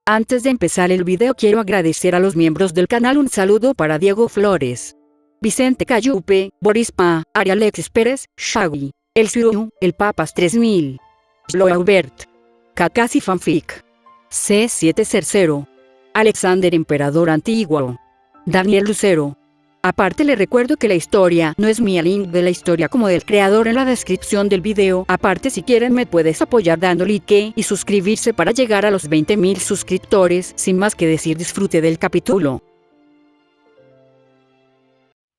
Antes de empezar el video quiero agradecer a los miembros del canal. Un saludo para Diego Flores, Vicente Cayupe, Boris Pa, Ari Alexis Pérez, Shaggy, El Ciru, El Papas 3000, Sloaubert, Kakasi Fanfic, C7 Cercero, Alexander Emperador Antiguo, Daniel Lucero. Aparte le recuerdo que la historia no es mía, link de la historia como del creador en la descripción del video. Aparte si quieren me puedes apoyar dando like y suscribirse para llegar a los 20.000 suscriptores. Sin más que decir, disfrute del capítulo.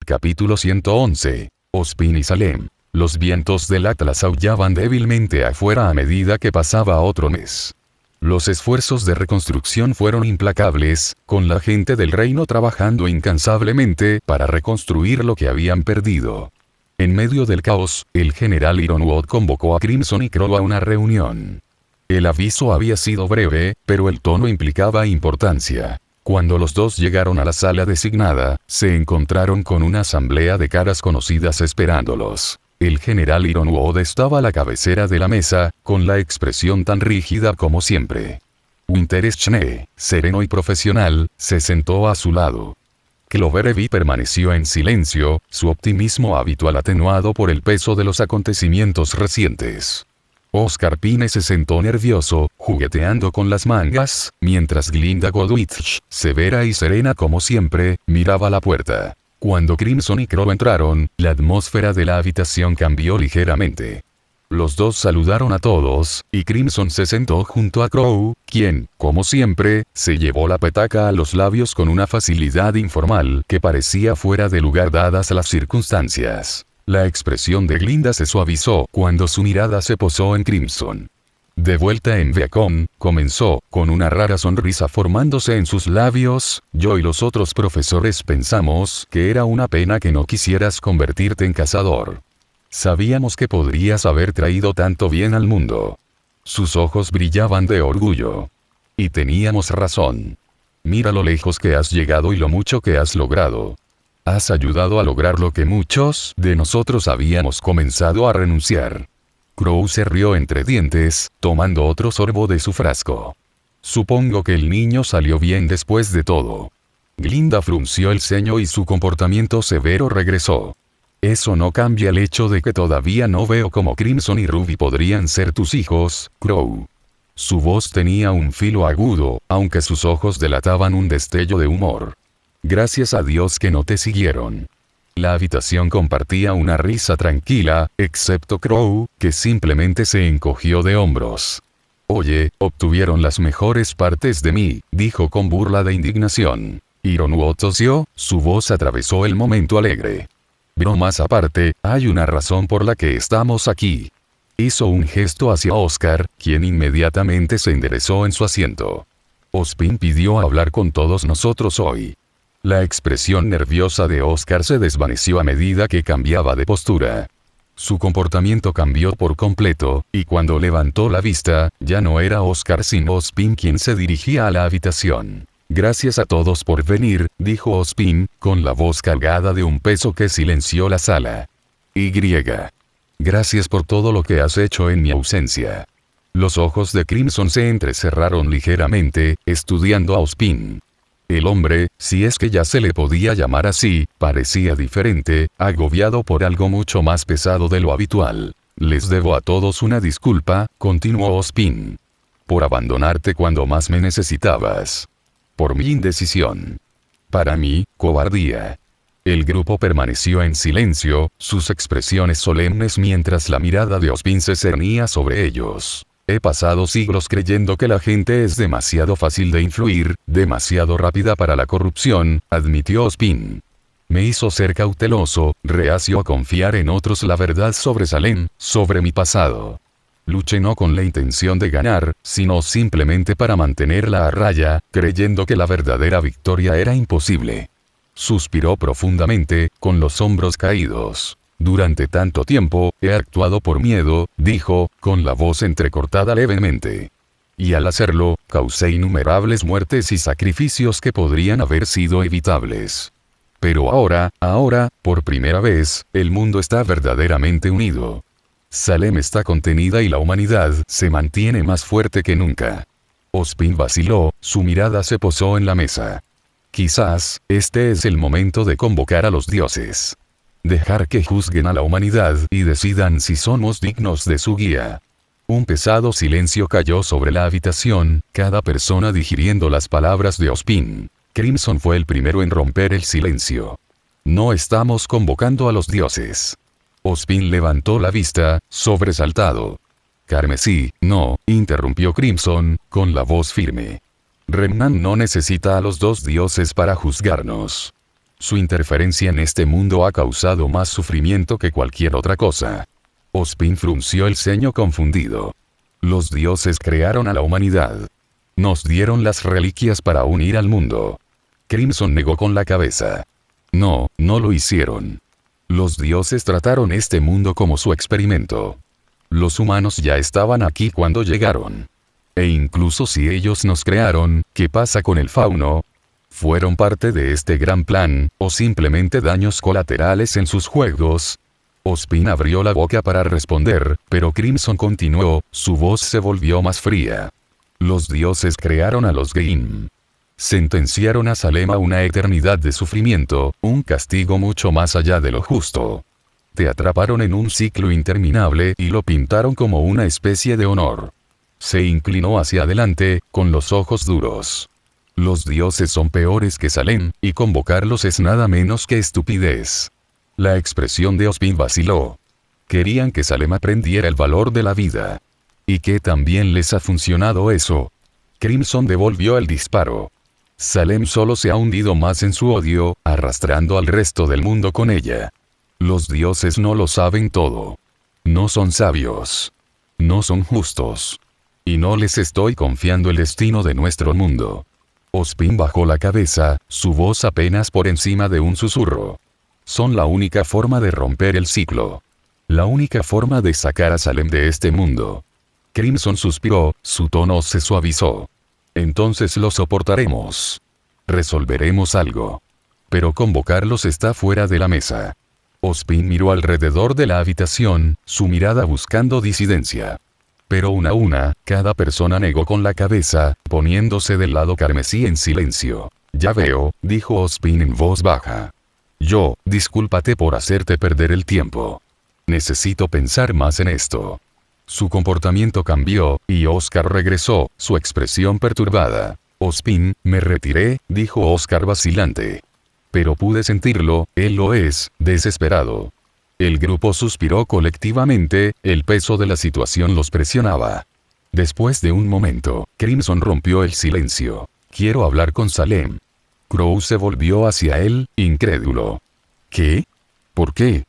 Capítulo 111. Ozpin y Salem. Los vientos del Atlas aullaban débilmente afuera a medida que pasaba otro mes. Los esfuerzos de reconstrucción fueron implacables, con la gente del reino trabajando incansablemente para reconstruir lo que habían perdido. En medio del caos, el general Ironwood convocó a Crimson y Crow a una reunión. El aviso había sido breve, pero el tono implicaba importancia. Cuando los dos llegaron a la sala designada, se encontraron con una asamblea de caras conocidas esperándolos. El general Ironwood estaba a la cabecera de la mesa, con la expresión tan rígida como siempre. Winter Schnee, sereno y profesional, se sentó a su lado. Cloverby permaneció en silencio, su optimismo habitual atenuado por el peso de los acontecimientos recientes. Oscar Pine se sentó nervioso, jugueteando con las mangas, mientras Glinda Goldwitch, severa y serena como siempre, miraba la puerta. Cuando Crimson y Crow entraron, la atmósfera de la habitación cambió ligeramente. Los dos saludaron a todos, y Crimson se sentó junto a Crow, quien, como siempre, se llevó la petaca a los labios con una facilidad informal que parecía fuera de lugar dadas las circunstancias. La expresión de Glinda se suavizó cuando su mirada se posó en Crimson. De vuelta en Viacom, comenzó, con una rara sonrisa formándose en sus labios. Yo y los otros profesores pensamos que era una pena que no quisieras convertirte en cazador. Sabíamos que podrías haber traído tanto bien al mundo. Sus ojos brillaban de orgullo. Y teníamos razón. Mira lo lejos que has llegado y lo mucho que has logrado. Has ayudado a lograr lo que muchos de nosotros habíamos comenzado a renunciar. Crow se rió entre dientes, tomando otro sorbo de su frasco. Supongo que el niño salió bien después de todo. Glinda frunció el ceño y su comportamiento severo regresó. Eso no cambia el hecho de que todavía no veo cómo Crimson y Ruby podrían ser tus hijos, Crow. Su voz tenía un filo agudo, aunque sus ojos delataban un destello de humor. Gracias a Dios que no te siguieron. La habitación compartía una risa tranquila, excepto Crow, que simplemente se encogió de hombros. Oye, obtuvieron las mejores partes de mí, dijo con burla de indignación. Ironwood tosió, su voz atravesó el momento alegre. Bromas aparte, hay una razón por la que estamos aquí. Hizo un gesto hacia Oscar, quien inmediatamente se enderezó en su asiento. Ozpin pidió hablar con todos nosotros hoy. La expresión nerviosa de Oscar se desvaneció a medida que cambiaba de postura. Su comportamiento cambió por completo, y cuando levantó la vista, ya no era Oscar sino Ozpin quien se dirigía a la habitación. Gracias a todos por venir, dijo Ozpin, con la voz cargada de un peso que silenció la sala. Gracias por todo lo que has hecho en mi ausencia. Los ojos de Crimson se entrecerraron ligeramente, estudiando a Ozpin. El hombre, si es que ya se le podía llamar así, parecía diferente, agobiado por algo mucho más pesado de lo habitual. Les debo a todos una disculpa, continuó Ozpin. Por abandonarte cuando más me necesitabas. Por mi indecisión. Para mí, cobardía. El grupo permaneció en silencio, sus expresiones solemnes mientras la mirada de Ozpin se cernía sobre ellos. He pasado siglos creyendo que la gente es demasiado fácil de influir, demasiado rápida para la corrupción, admitió Ozpin. Me hizo ser cauteloso, reacio a confiar en otros la verdad sobre Salem, sobre mi pasado. Luché no con la intención de ganar, sino simplemente para mantenerla a raya, creyendo que la verdadera victoria era imposible. Suspiró profundamente, con los hombros caídos. Durante tanto tiempo, he actuado por miedo, dijo, con la voz entrecortada levemente. Y al hacerlo, causé innumerables muertes y sacrificios que podrían haber sido evitables. Pero ahora, por primera vez, el mundo está verdaderamente unido. Salem está contenida y la humanidad se mantiene más fuerte que nunca. Ozpin vaciló, su mirada se posó en la mesa. Quizás, este es el momento de convocar a los dioses. Dejar que juzguen a la humanidad y decidan si somos dignos de su guía. Un pesado silencio cayó sobre la habitación, cada persona digiriendo las palabras de Ozpin. Crimson fue el primero en romper el silencio. No estamos convocando a los dioses. Ozpin levantó la vista, sobresaltado. Carmesí, no, interrumpió Crimson, con la voz firme. Remnan no necesita a los dos dioses para juzgarnos. Su interferencia en este mundo ha causado más sufrimiento que cualquier otra cosa. Ozpin frunció el ceño confundido. Los dioses crearon a la humanidad. Nos dieron las reliquias para unir al mundo. Crimson negó con la cabeza. No, no lo hicieron. Los dioses trataron este mundo como su experimento. Los humanos ya estaban aquí cuando llegaron. E incluso si ellos nos crearon, ¿qué pasa con el fauno? ¿Fueron parte de este gran plan, o simplemente daños colaterales en sus juegos? Ozpin abrió la boca para responder, pero Crimson continuó, su voz se volvió más fría. Los dioses crearon a los Geim. Sentenciaron a Salem a una eternidad de sufrimiento, un castigo mucho más allá de lo justo. Te atraparon en un ciclo interminable y lo pintaron como una especie de honor. Se inclinó hacia adelante, con los ojos duros. Los dioses son peores que Salem, y convocarlos es nada menos que estupidez. La expresión de Ozpin vaciló. Querían que Salem aprendiera el valor de la vida. ¿Y qué también les ha funcionado eso? Crimson devolvió el disparo. Salem solo se ha hundido más en su odio, arrastrando al resto del mundo con ella. Los dioses no lo saben todo. No son sabios. No son justos. Y no les estoy confiando el destino de nuestro mundo. Ozpin bajó la cabeza, su voz apenas por encima de un susurro. Son la única forma de romper el ciclo. La única forma de sacar a Salem de este mundo. Crimson suspiró, su tono se suavizó. Entonces lo soportaremos. Resolveremos algo. Pero convocarlos está fuera de la mesa. Ozpin miró alrededor de la habitación, su mirada buscando disidencia. Pero una a una, cada persona negó con la cabeza, poniéndose del lado carmesí en silencio. Ya veo, dijo Ozpin en voz baja. Discúlpate por hacerte perder el tiempo. Necesito pensar más en esto. Su comportamiento cambió, y Oscar regresó, su expresión perturbada. Ozpin, me retiré, dijo Oscar vacilante. Pero pude sentirlo, él lo es, desesperado. El grupo suspiró colectivamente, el peso de la situación los presionaba. Después de un momento, Crimson rompió el silencio. Quiero hablar con Salem. Crow se volvió hacia él, incrédulo. ¿Qué? ¿Por qué?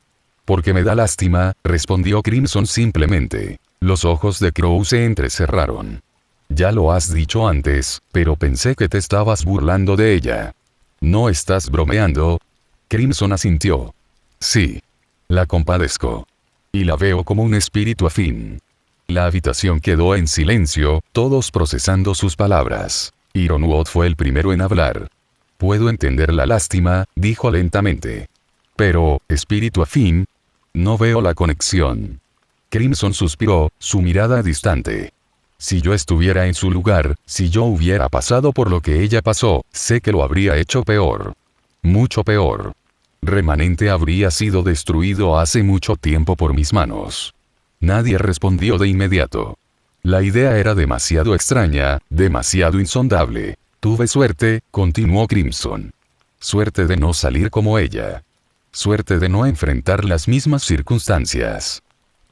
Porque me da lástima, respondió Crimson simplemente. Los ojos de Crow se entrecerraron. Ya lo has dicho antes, pero pensé que te estabas burlando de ella. ¿No estás bromeando? Crimson asintió. Sí. La compadezco. Y la veo como un espíritu afín. La habitación quedó en silencio, todos procesando sus palabras. Ironwood fue el primero en hablar. Puedo entender la lástima, dijo lentamente. Pero, espíritu afín, no veo la conexión. Crimson suspiró, su mirada distante. Si yo estuviera en su lugar, si yo hubiera pasado por lo que ella pasó, sé que lo habría hecho peor. Mucho peor. Remanente habría sido destruido hace mucho tiempo por mis manos. Nadie respondió de inmediato. La idea era demasiado extraña, demasiado insondable. Tuve suerte, continuó Crimson. Suerte de no salir como ella. Suerte de no enfrentar las mismas circunstancias.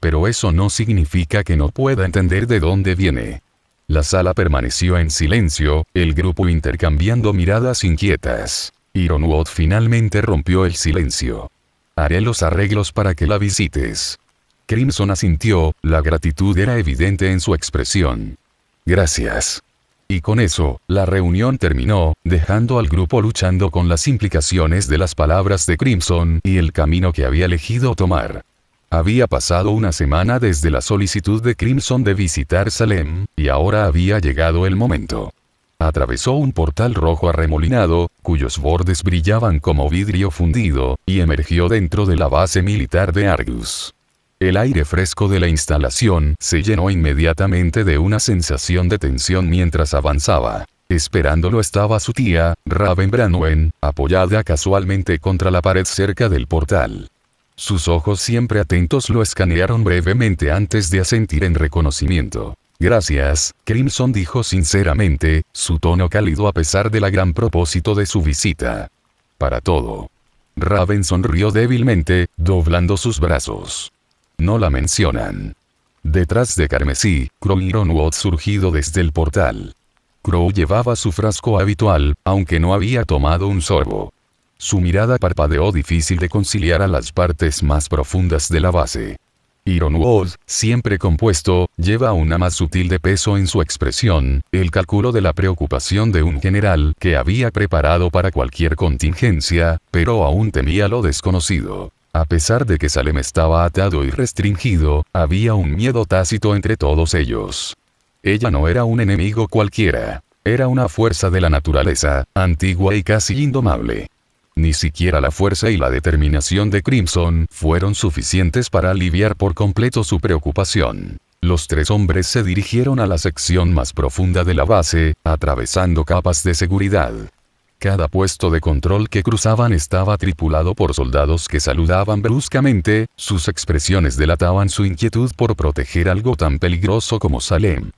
Pero eso no significa que no pueda entender de dónde viene. La sala permaneció en silencio, el grupo intercambiando miradas inquietas. Ironwood finalmente rompió el silencio. Haré los arreglos para que la visites. Crimson asintió, la gratitud era evidente en su expresión. Gracias. Y con eso, la reunión terminó, dejando al grupo luchando con las implicaciones de las palabras de Crimson y el camino que había elegido tomar. Había pasado una semana desde la solicitud de Crimson de visitar Salem, y ahora había llegado el momento. Atravesó un portal rojo arremolinado, cuyos bordes brillaban como vidrio fundido, y emergió dentro de la base militar de Argus. El aire fresco de la instalación se llenó inmediatamente de una sensación de tensión mientras avanzaba. Esperándolo estaba su tía, Raven Branwen, apoyada casualmente contra la pared cerca del portal. Sus ojos siempre atentos lo escanearon brevemente antes de asentir en reconocimiento. Gracias, Crimson dijo sinceramente, su tono cálido a pesar del gran propósito de su visita. Para todo. Raven sonrió débilmente, doblando sus brazos. No la mencionan. Detrás de Carmesí, Crow y Ronwood surgido desde el portal. Crow llevaba su frasco habitual, aunque no había tomado un sorbo. Su mirada parpadeó difícil de conciliar a las partes más profundas de la base. Ironwood, siempre compuesto, lleva una más sutil de peso en su expresión, el cálculo de la preocupación de un general que había preparado para cualquier contingencia, pero aún temía lo desconocido. A pesar de que Salem estaba atado y restringido, había un miedo tácito entre todos ellos. Ella no era un enemigo cualquiera. Era una fuerza de la naturaleza, antigua y casi indomable. Ni siquiera la fuerza y la determinación de Crimson fueron suficientes para aliviar por completo su preocupación. Los tres hombres se dirigieron a la sección más profunda de la base, atravesando capas de seguridad. Cada puesto de control que cruzaban estaba tripulado por soldados que saludaban bruscamente, sus expresiones delataban su inquietud por proteger algo tan peligroso como Salem.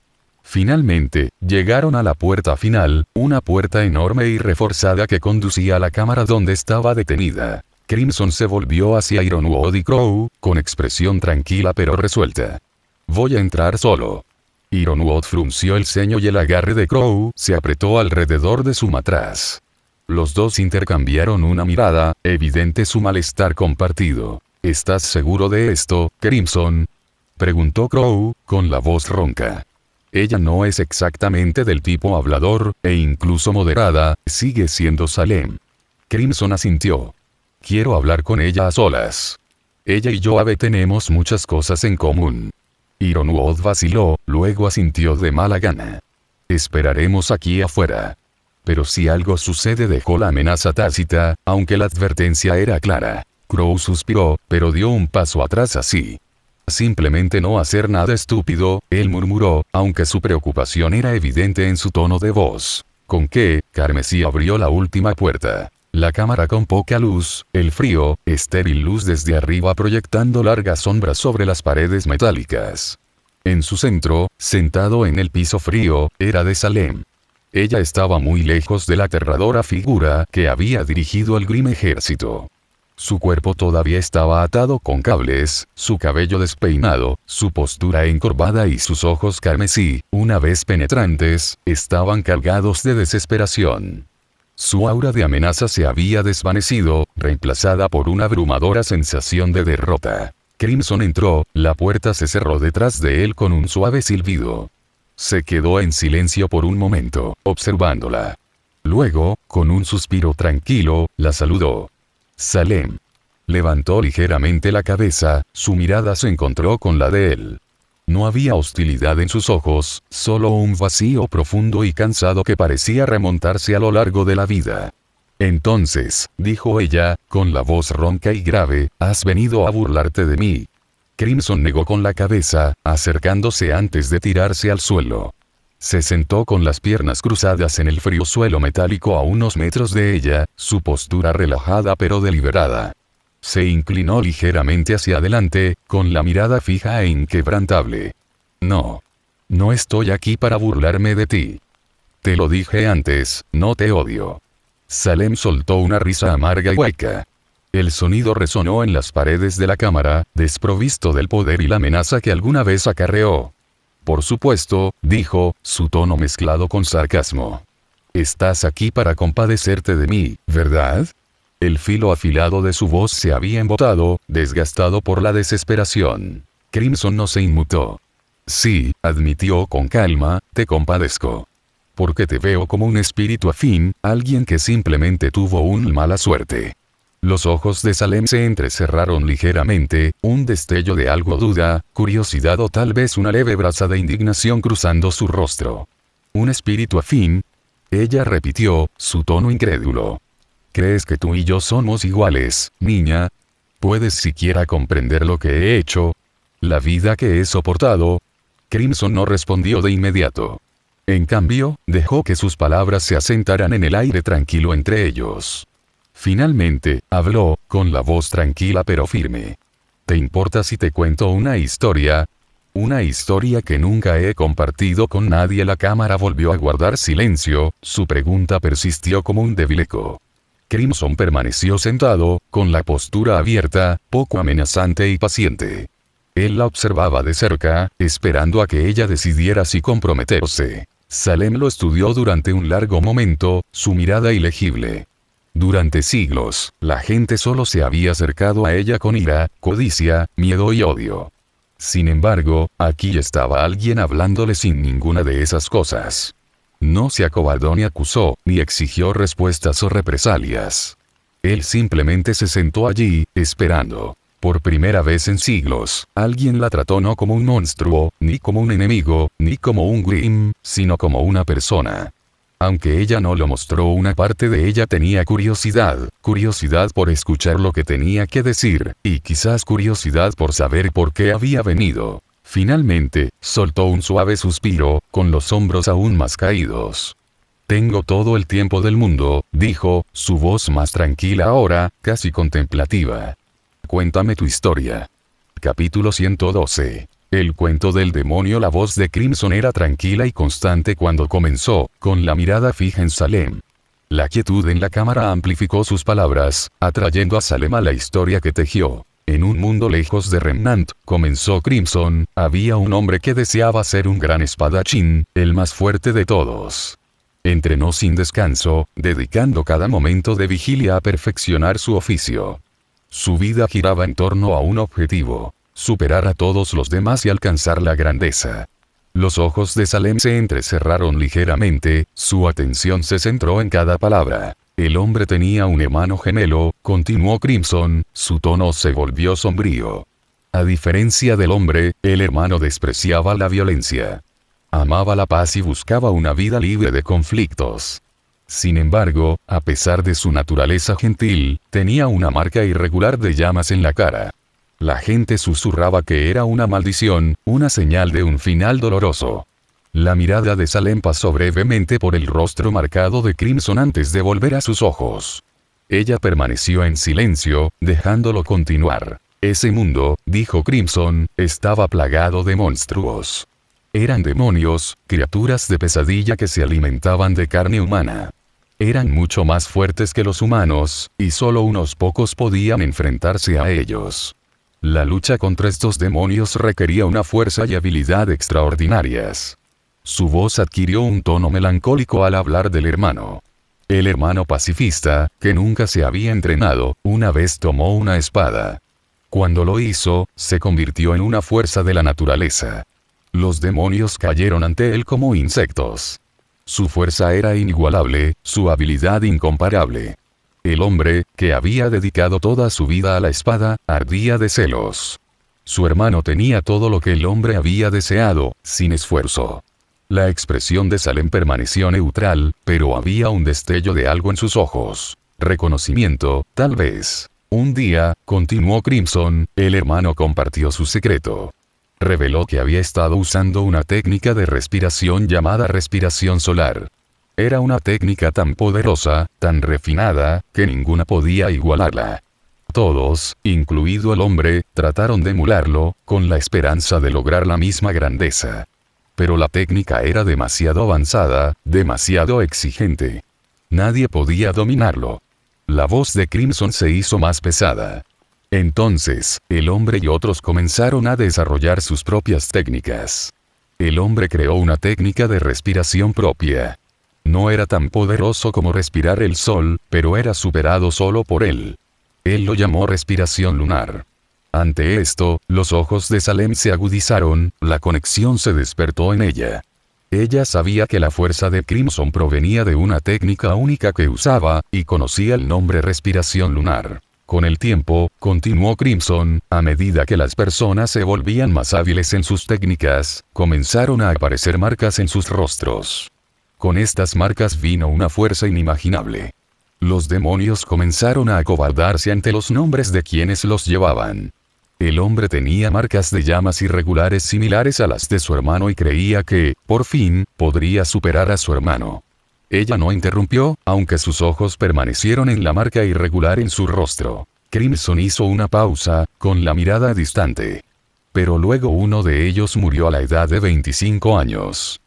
Finalmente, llegaron a la puerta final, una puerta enorme y reforzada que conducía a la cámara donde estaba detenida. Crimson se volvió hacia Ironwood y Crow, con expresión tranquila pero resuelta. Voy a entrar solo. Ironwood frunció el ceño y el agarre de Crow se apretó alrededor de su matraz. Los dos intercambiaron una mirada, evidente su malestar compartido. ¿Estás seguro de esto, Crimson?, preguntó Crow, con la voz ronca. Ella no es exactamente del tipo hablador, e incluso moderada, sigue siendo Salem. Crimson asintió. Quiero hablar con ella a solas. Ella y yo tenemos muchas cosas en común. Ironwood vaciló, luego asintió de mala gana. Esperaremos aquí afuera. Pero si algo sucede dejó la amenaza tácita, aunque la advertencia era clara. Crow suspiró, pero dio un paso atrás así. Simplemente no hacer nada estúpido, él murmuró, aunque su preocupación era evidente en su tono de voz. ¿Con qué? Carmesí abrió la última puerta. La cámara con poca luz, el frío, estéril luz desde arriba proyectando largas sombras sobre las paredes metálicas. En su centro, sentado en el piso frío, era de Salem. Ella estaba muy lejos de la aterradora figura que había dirigido el Grim Ejército. Su cuerpo todavía estaba atado con cables, su cabello despeinado, su postura encorvada y sus ojos carmesí, una vez penetrantes, estaban cargados de desesperación. Su aura de amenaza se había desvanecido, reemplazada por una abrumadora sensación de derrota. Crimson entró, la puerta se cerró detrás de él con un suave silbido. Se quedó en silencio por un momento, observándola. Luego, con un suspiro tranquilo, la saludó. Salem. Levantó ligeramente la cabeza, su mirada se encontró con la de él. No había hostilidad en sus ojos, solo un vacío profundo y cansado que parecía remontarse a lo largo de la vida. Entonces, dijo ella, con la voz ronca y grave, ¿has venido a burlarte de mí? Crimson negó con la cabeza, acercándose antes de tirarse al suelo. Se sentó con las piernas cruzadas en el frío suelo metálico a unos metros de ella, su postura relajada pero deliberada. Se inclinó ligeramente hacia adelante, con la mirada fija e inquebrantable. No. No estoy aquí para burlarme de ti. Te lo dije antes, no te odio. Salem soltó una risa amarga y hueca. El sonido resonó en las paredes de la cámara, desprovisto del poder y la amenaza que alguna vez acarreó. Por supuesto, dijo, su tono mezclado con sarcasmo. Estás aquí para compadecerte de mí, ¿verdad? El filo afilado de su voz se había embotado, desgastado por la desesperación. Crimson no se inmutó. Sí, admitió con calma, te compadezco. Porque te veo como un espíritu afín, alguien que simplemente tuvo una mala suerte. Los ojos de Salem se entrecerraron ligeramente, un destello de algo duda, curiosidad o tal vez una leve brasa de indignación cruzando su rostro. ¿Un espíritu afín? Ella repitió, su tono incrédulo. ¿Crees que tú y yo somos iguales, niña? ¿Puedes siquiera comprender lo que he hecho? la vida que he soportado. Crimson no respondió de inmediato. En cambio, dejó que sus palabras se asentaran en el aire tranquilo entre ellos. Finalmente, habló, con la voz tranquila pero firme. ¿Te importa si te cuento una historia? Una historia que nunca he compartido con nadie. La cámara volvió a guardar silencio, su pregunta persistió como un débil eco. Crimson permaneció sentado, con la postura abierta, poco amenazante y paciente. Él la observaba de cerca, esperando a que ella decidiera si comprometerse. Salem lo estudió durante un largo momento, su mirada ilegible. Durante siglos, la gente solo se había acercado a ella con ira, codicia, miedo y odio. Sin embargo, aquí estaba alguien hablándole sin ninguna de esas cosas. No se acobardó ni acusó, ni exigió respuestas o represalias. Él simplemente se sentó allí, esperando. Por primera vez en siglos, alguien la trató no como un monstruo, ni como un enemigo, ni como un Grimm, sino como una persona. Aunque ella no lo mostró, una parte de ella tenía curiosidad por escuchar lo que tenía que decir, y quizás curiosidad por saber por qué había venido. Finalmente, soltó un suave suspiro, con los hombros aún más caídos. Tengo todo el tiempo del mundo, dijo, su voz más tranquila ahora, casi contemplativa. Cuéntame tu historia. Capítulo 112. El cuento del demonio. La voz de Crimson era tranquila y constante cuando comenzó, con la mirada fija en Salem. La quietud en la cámara amplificó sus palabras, atrayendo a Salem a la historia que tejió. En un mundo lejos de Remnant, comenzó Crimson, había un hombre que deseaba ser un gran espadachín, el más fuerte de todos. Entrenó sin descanso, dedicando cada momento de vigilia a perfeccionar su oficio. Su vida giraba en torno a un objetivo: superar a todos los demás y alcanzar la grandeza. Los ojos de Salem se entrecerraron ligeramente, su atención se centró en cada palabra. El hombre tenía un hermano gemelo, continuó Crimson, su tono se volvió sombrío. A diferencia del hombre, el hermano despreciaba la violencia. Amaba la paz y buscaba una vida libre de conflictos. Sin embargo, a pesar de su naturaleza gentil, tenía una marca irregular de llamas en la cara. La gente susurraba que era una maldición, una señal de un final doloroso. La mirada de Salem pasó brevemente por el rostro marcado de Crimson antes de volver a sus ojos. Ella permaneció en silencio, dejándolo continuar. Ese mundo, dijo Crimson, estaba plagado de monstruos. Eran demonios, criaturas de pesadilla que se alimentaban de carne humana. Eran mucho más fuertes que los humanos, y solo unos pocos podían enfrentarse a ellos. La lucha contra estos demonios requería una fuerza y habilidad extraordinarias. Su voz adquirió un tono melancólico al hablar del hermano. El hermano pacifista, que nunca se había entrenado, una vez tomó una espada. Cuando lo hizo, se convirtió en una fuerza de la naturaleza. Los demonios cayeron ante él como insectos. Su fuerza era inigualable, su habilidad incomparable. El hombre, que había dedicado toda su vida a la espada, ardía de celos. Su hermano tenía todo lo que el hombre había deseado, sin esfuerzo. La expresión de Salem permaneció neutral, pero había un destello de algo en sus ojos. Reconocimiento, tal vez. Un día, continuó Crimson, el hermano compartió su secreto. Reveló que había estado usando una técnica de respiración llamada respiración solar. Era una técnica tan poderosa, tan refinada, que ninguna podía igualarla. Todos, incluido el hombre, trataron de emularlo, con la esperanza de lograr la misma grandeza. Pero la técnica era demasiado avanzada, demasiado exigente. Nadie podía dominarlo. La voz de Crimson se hizo más pesada. Entonces, el hombre y otros comenzaron a desarrollar sus propias técnicas. El hombre creó una técnica de respiración propia. No era tan poderoso como respirar el sol, pero era superado solo por él. Él lo llamó respiración lunar. Ante esto, los ojos de Salem se agudizaron, la conexión se despertó en ella. Ella sabía que la fuerza de Crimson provenía de una técnica única que usaba, y conocía el nombre respiración lunar. Con el tiempo, continuó Crimson, a medida que las personas se volvían más hábiles en sus técnicas, comenzaron a aparecer marcas en sus rostros. Con estas marcas vino una fuerza inimaginable. Los demonios comenzaron a acobardarse ante los nombres de quienes los llevaban. El hombre tenía marcas de llamas irregulares similares a las de su hermano y creía que, por fin, podría superar a su hermano. Ella no interrumpió, aunque sus ojos permanecieron en la marca irregular en su rostro. Crimson hizo una pausa, con la mirada distante. Pero luego uno de ellos murió a la edad de 25 años.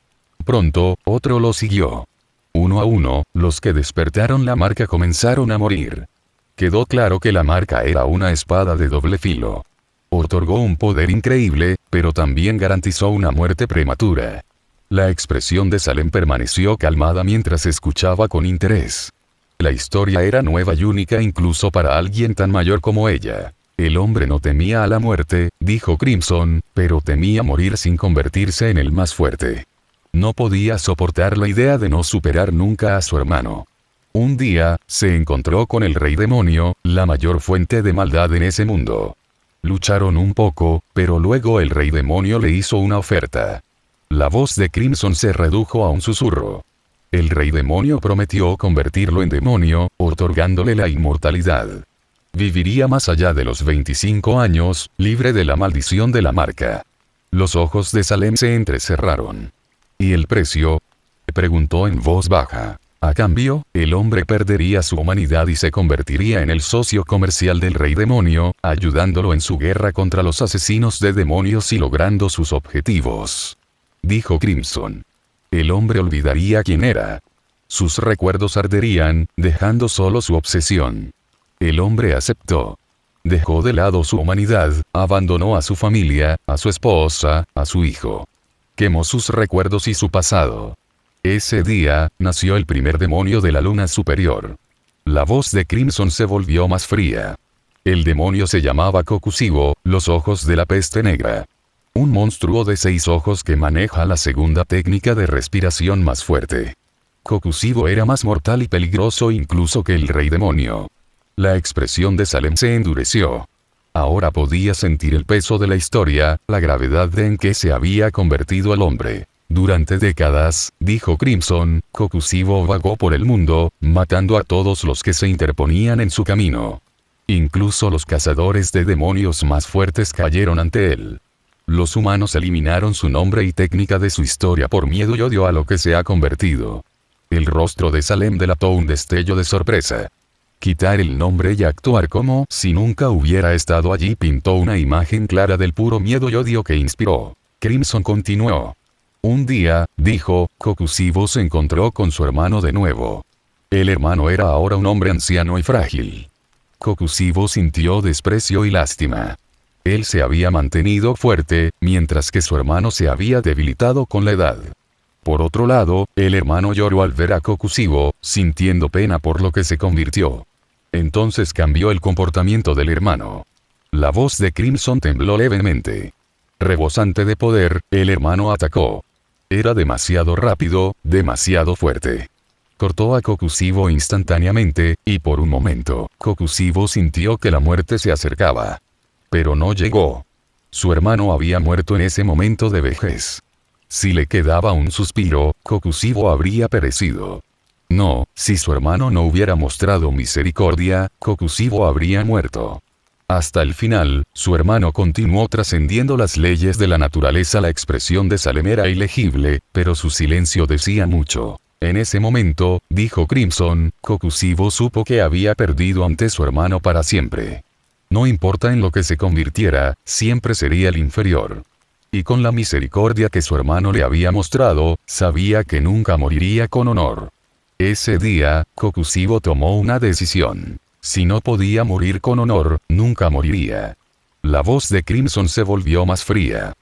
Pronto, otro lo siguió. Uno a uno, los que despertaron la marca comenzaron a morir. Quedó claro que la marca era una espada de doble filo. Otorgó un poder increíble, pero también garantizó una muerte prematura. La expresión de Salem permaneció calmada mientras escuchaba con interés. La historia era nueva y única incluso para alguien tan mayor como ella. El hombre no temía a la muerte, dijo Crimson, pero temía morir sin convertirse en el más fuerte. No podía soportar la idea de no superar nunca a su hermano. Un día, se encontró con el Rey Demonio, la mayor fuente de maldad en ese mundo. Lucharon un poco, pero luego el Rey Demonio le hizo una oferta. La voz de Crimson se redujo a un susurro. El Rey Demonio prometió convertirlo en demonio, otorgándole la inmortalidad. Viviría más allá de los 25 años, libre de la maldición de la marca. Los ojos de Salem se entrecerraron. ¿Y el precio?, preguntó en voz baja. A cambio, el hombre perdería su humanidad y se convertiría en el socio comercial del Rey Demonio, ayudándolo en su guerra contra los asesinos de demonios y logrando sus objetivos. Dijo Crimson. El hombre olvidaría quién era. Sus recuerdos arderían, dejando solo su obsesión. El hombre aceptó. Dejó de lado su humanidad, abandonó a su familia, a su esposa, a su hijo. Quemó sus recuerdos y su pasado. Ese día, nació el primer demonio de la luna superior. La voz de Crimson se volvió más fría. El demonio se llamaba Kokusibo, los ojos de la peste negra. Un monstruo de 6 ojos que maneja la segunda técnica de respiración más fuerte. Kokusibo era más mortal y peligroso incluso que el Rey Demonio. La expresión de Salem se endureció. Ahora podía sentir el peso de la historia, la gravedad de en que se había convertido el hombre. Durante décadas, dijo Crimson, Kokusibo vagó por el mundo, matando a todos los que se interponían en su camino. Incluso los cazadores de demonios más fuertes cayeron ante él. Los humanos eliminaron su nombre y técnica de su historia por miedo y odio a lo que se ha convertido. El rostro de Salem delató un destello de sorpresa. Quitar el nombre y actuar como si nunca hubiera estado allí pintó una imagen clara del puro miedo y odio que inspiró. Crimson continuó. Un día, dijo, Kokusibo se encontró con su hermano de nuevo. El hermano era ahora un hombre anciano y frágil. Kokusibo sintió desprecio y lástima. Él se había mantenido fuerte, mientras que su hermano se había debilitado con la edad. Por otro lado, el hermano lloró al ver a Kokusibo, sintiendo pena por lo que se convirtió. Entonces cambió el comportamiento del hermano. La voz de Crimson tembló levemente. Rebosante de poder, el hermano atacó. Era demasiado rápido, demasiado fuerte. Cortó a Kokusibo instantáneamente, y por un momento, Kokusibo sintió que la muerte se acercaba. Pero no llegó. Su hermano había muerto en ese momento de vejez. Si le quedaba un suspiro, Kokusibo habría perecido. No, si su hermano no hubiera mostrado misericordia, Kokusibo habría muerto. Hasta el final, su hermano continuó trascendiendo las leyes de la naturaleza. La expresión de Salem era ilegible, pero su silencio decía mucho. En ese momento, dijo Crimson, Kokusibo supo que había perdido ante su hermano para siempre. No importa en lo que se convirtiera, siempre sería el inferior. Y con la misericordia que su hermano le había mostrado, sabía que nunca moriría con honor. Ese día, Kokusibo tomó una decisión. Si no podía morir con honor, nunca moriría. La voz de Crimson se volvió más fría.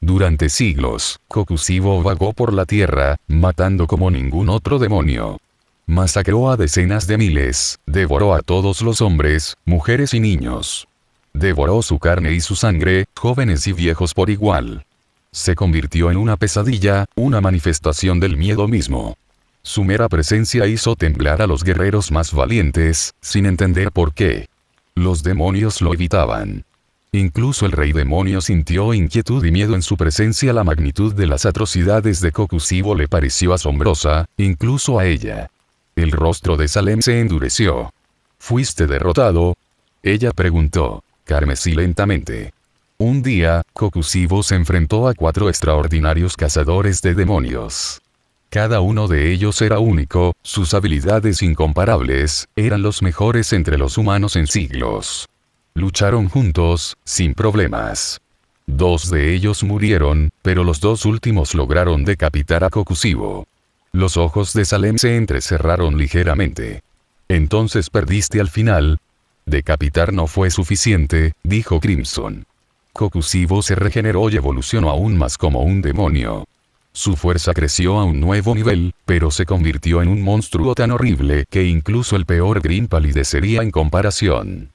Durante siglos, Kokusibo vagó por la tierra, matando como ningún otro demonio. Masacró a decenas de miles, devoró a todos los hombres, mujeres y niños. Devoró su carne y su sangre, jóvenes y viejos por igual. Se convirtió en una pesadilla, una manifestación del miedo mismo. Su mera presencia hizo temblar a los guerreros más valientes, sin entender por qué. Los demonios lo evitaban. Incluso el Rey Demonio sintió inquietud y miedo en su presencia. La magnitud de las atrocidades de Kokusibo le pareció asombrosa, incluso a ella. El rostro de Salem se endureció. ¿Fuiste derrotado?, ella preguntó. Carmesí lentamente. Un día, Kokusibo se enfrentó a 4 extraordinarios cazadores de demonios. Cada uno de ellos era único, sus habilidades incomparables, eran los mejores entre los humanos en siglos. Lucharon juntos, sin problemas. 2 de ellos murieron, pero los 2 últimos lograron decapitar a Kokusibo. Los ojos de Salem se entrecerraron ligeramente. Entonces perdiste al final. Decapitar no fue suficiente, dijo Crimson. Kokusibo se regeneró y evolucionó aún más como un demonio. Su fuerza creció a un nuevo nivel, pero se convirtió en un monstruo tan horrible que incluso el peor Green palidecería en comparación.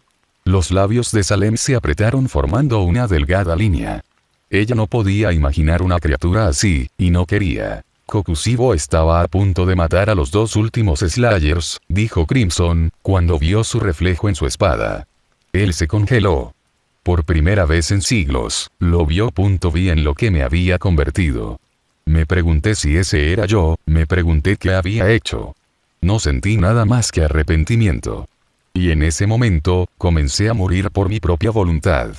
Los labios de Salem se apretaron formando una delgada línea. Ella no podía imaginar una criatura así, y no quería. Kokusibo estaba a punto de matar a los 2 últimos Slayers, dijo Crimson, cuando vio su reflejo en su espada. Él se congeló. Por primera vez en siglos, lo vio. Vi en lo que me había convertido. Me pregunté si ese era yo, me pregunté qué había hecho. No sentí nada más que arrepentimiento. Y en ese momento, comencé a morir por mi propia voluntad.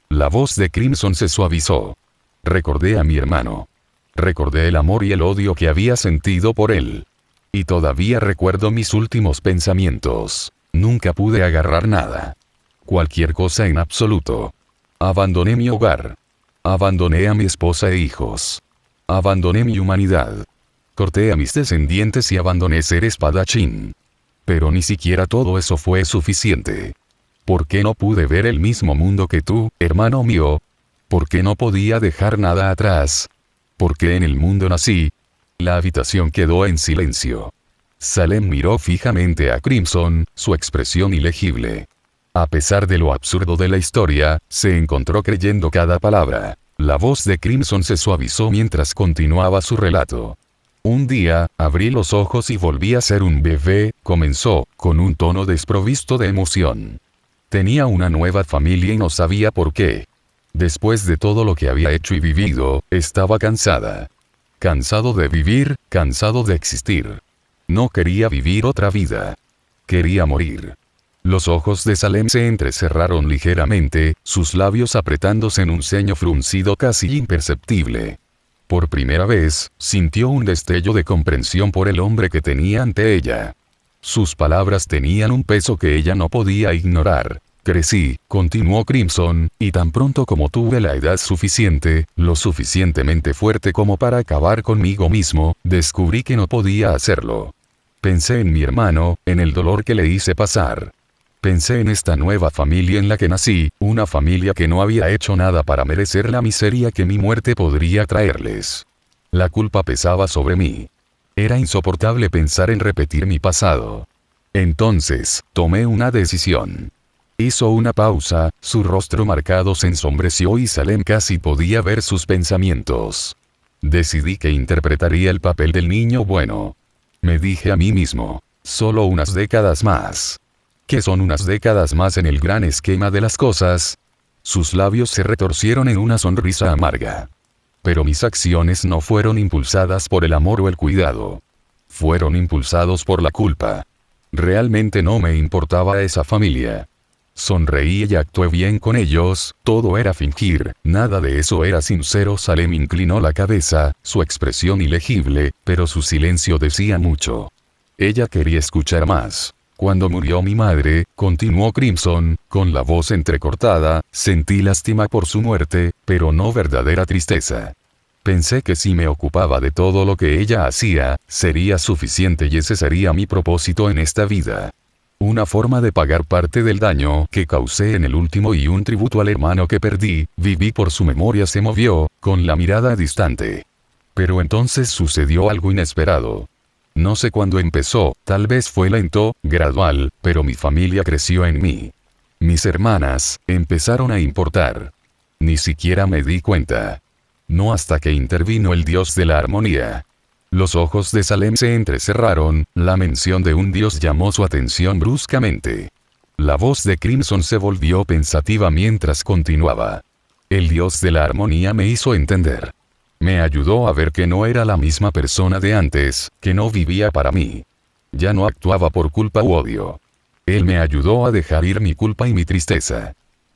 La voz de Crimson se suavizó. Recordé a mi hermano. Recordé el amor y el odio que había sentido por él. Y todavía recuerdo mis últimos pensamientos. Nunca pude agarrar nada. Cualquier cosa en absoluto. Abandoné mi hogar. Abandoné a mi esposa e hijos. Abandoné mi humanidad. Corté a mis descendientes y abandoné ser espadachín. Pero ni siquiera todo eso fue suficiente. ¿Por qué no pude ver el mismo mundo que tú, hermano mío? ¿Por qué no podía dejar nada atrás? ¿Por qué en el mundo nací? La habitación quedó en silencio. Salem miró fijamente a Crimson, su expresión ilegible. A pesar de lo absurdo de la historia, se encontró creyendo cada palabra. La voz de Crimson se suavizó mientras continuaba su relato. Un día, abrí los ojos y volví a ser un bebé, comenzó, con un tono desprovisto de emoción. Tenía una nueva familia y no sabía por qué. Después de todo lo que había hecho y vivido, estaba cansada. Cansado de vivir, cansado de existir. No quería vivir otra vida. Quería morir. Los ojos de Salem se entrecerraron ligeramente, sus labios apretándose en un ceño fruncido casi imperceptible. Por primera vez, sintió un destello de comprensión por el hombre que tenía ante ella. Sus palabras tenían un peso que ella no podía ignorar. Crecí, continuó Crimson, y tan pronto como tuve la edad suficiente, lo suficientemente fuerte como para acabar conmigo mismo, descubrí que no podía hacerlo. Pensé en mi hermano, en el dolor que le hice pasar. Pensé en esta nueva familia en la que nací, una familia que no había hecho nada para merecer la miseria que mi muerte podría traerles. La culpa pesaba sobre mí. Era insoportable pensar en repetir mi pasado. Entonces, tomé una decisión. Hizo una pausa, su rostro marcado se ensombreció y Salem casi podía ver sus pensamientos. Decidí que interpretaría el papel del niño bueno. Me dije a mí mismo, solo unas décadas más. ¿Qué son unas décadas más en el gran esquema de las cosas? Sus labios se retorcieron en una sonrisa amarga. Pero mis acciones no fueron impulsadas por el amor o el cuidado. Fueron impulsados por la culpa. Realmente no me importaba esa familia. Sonreí y actué bien con ellos, todo era fingir, nada de eso era sincero. Salem inclinó la cabeza, su expresión ilegible, pero su silencio decía mucho. Ella quería escuchar más. Cuando murió mi madre, continuó Crimson, con la voz entrecortada, sentí lástima por su muerte, pero no verdadera tristeza. Pensé que si me ocupaba de todo lo que ella hacía, sería suficiente y ese sería mi propósito en esta vida. Una forma de pagar parte del daño que causé en el último y un tributo al hermano que perdí. Viví por su memoria. Se movió, con la mirada distante. Pero entonces sucedió algo inesperado. No sé cuándo empezó, tal vez fue lento, gradual, pero mi familia creció en mí. Mis hermanas empezaron a importar. Ni siquiera me di cuenta. No hasta que intervino el dios de la armonía. Los ojos de Salem se entrecerraron, la mención de un dios llamó su atención bruscamente. La voz de Crimson se volvió pensativa mientras continuaba. El dios de la armonía me hizo entender. Me ayudó a ver que no era la misma persona de antes, que no vivía para mí. Ya no actuaba por culpa u odio. Él me ayudó a dejar ir mi culpa y mi tristeza.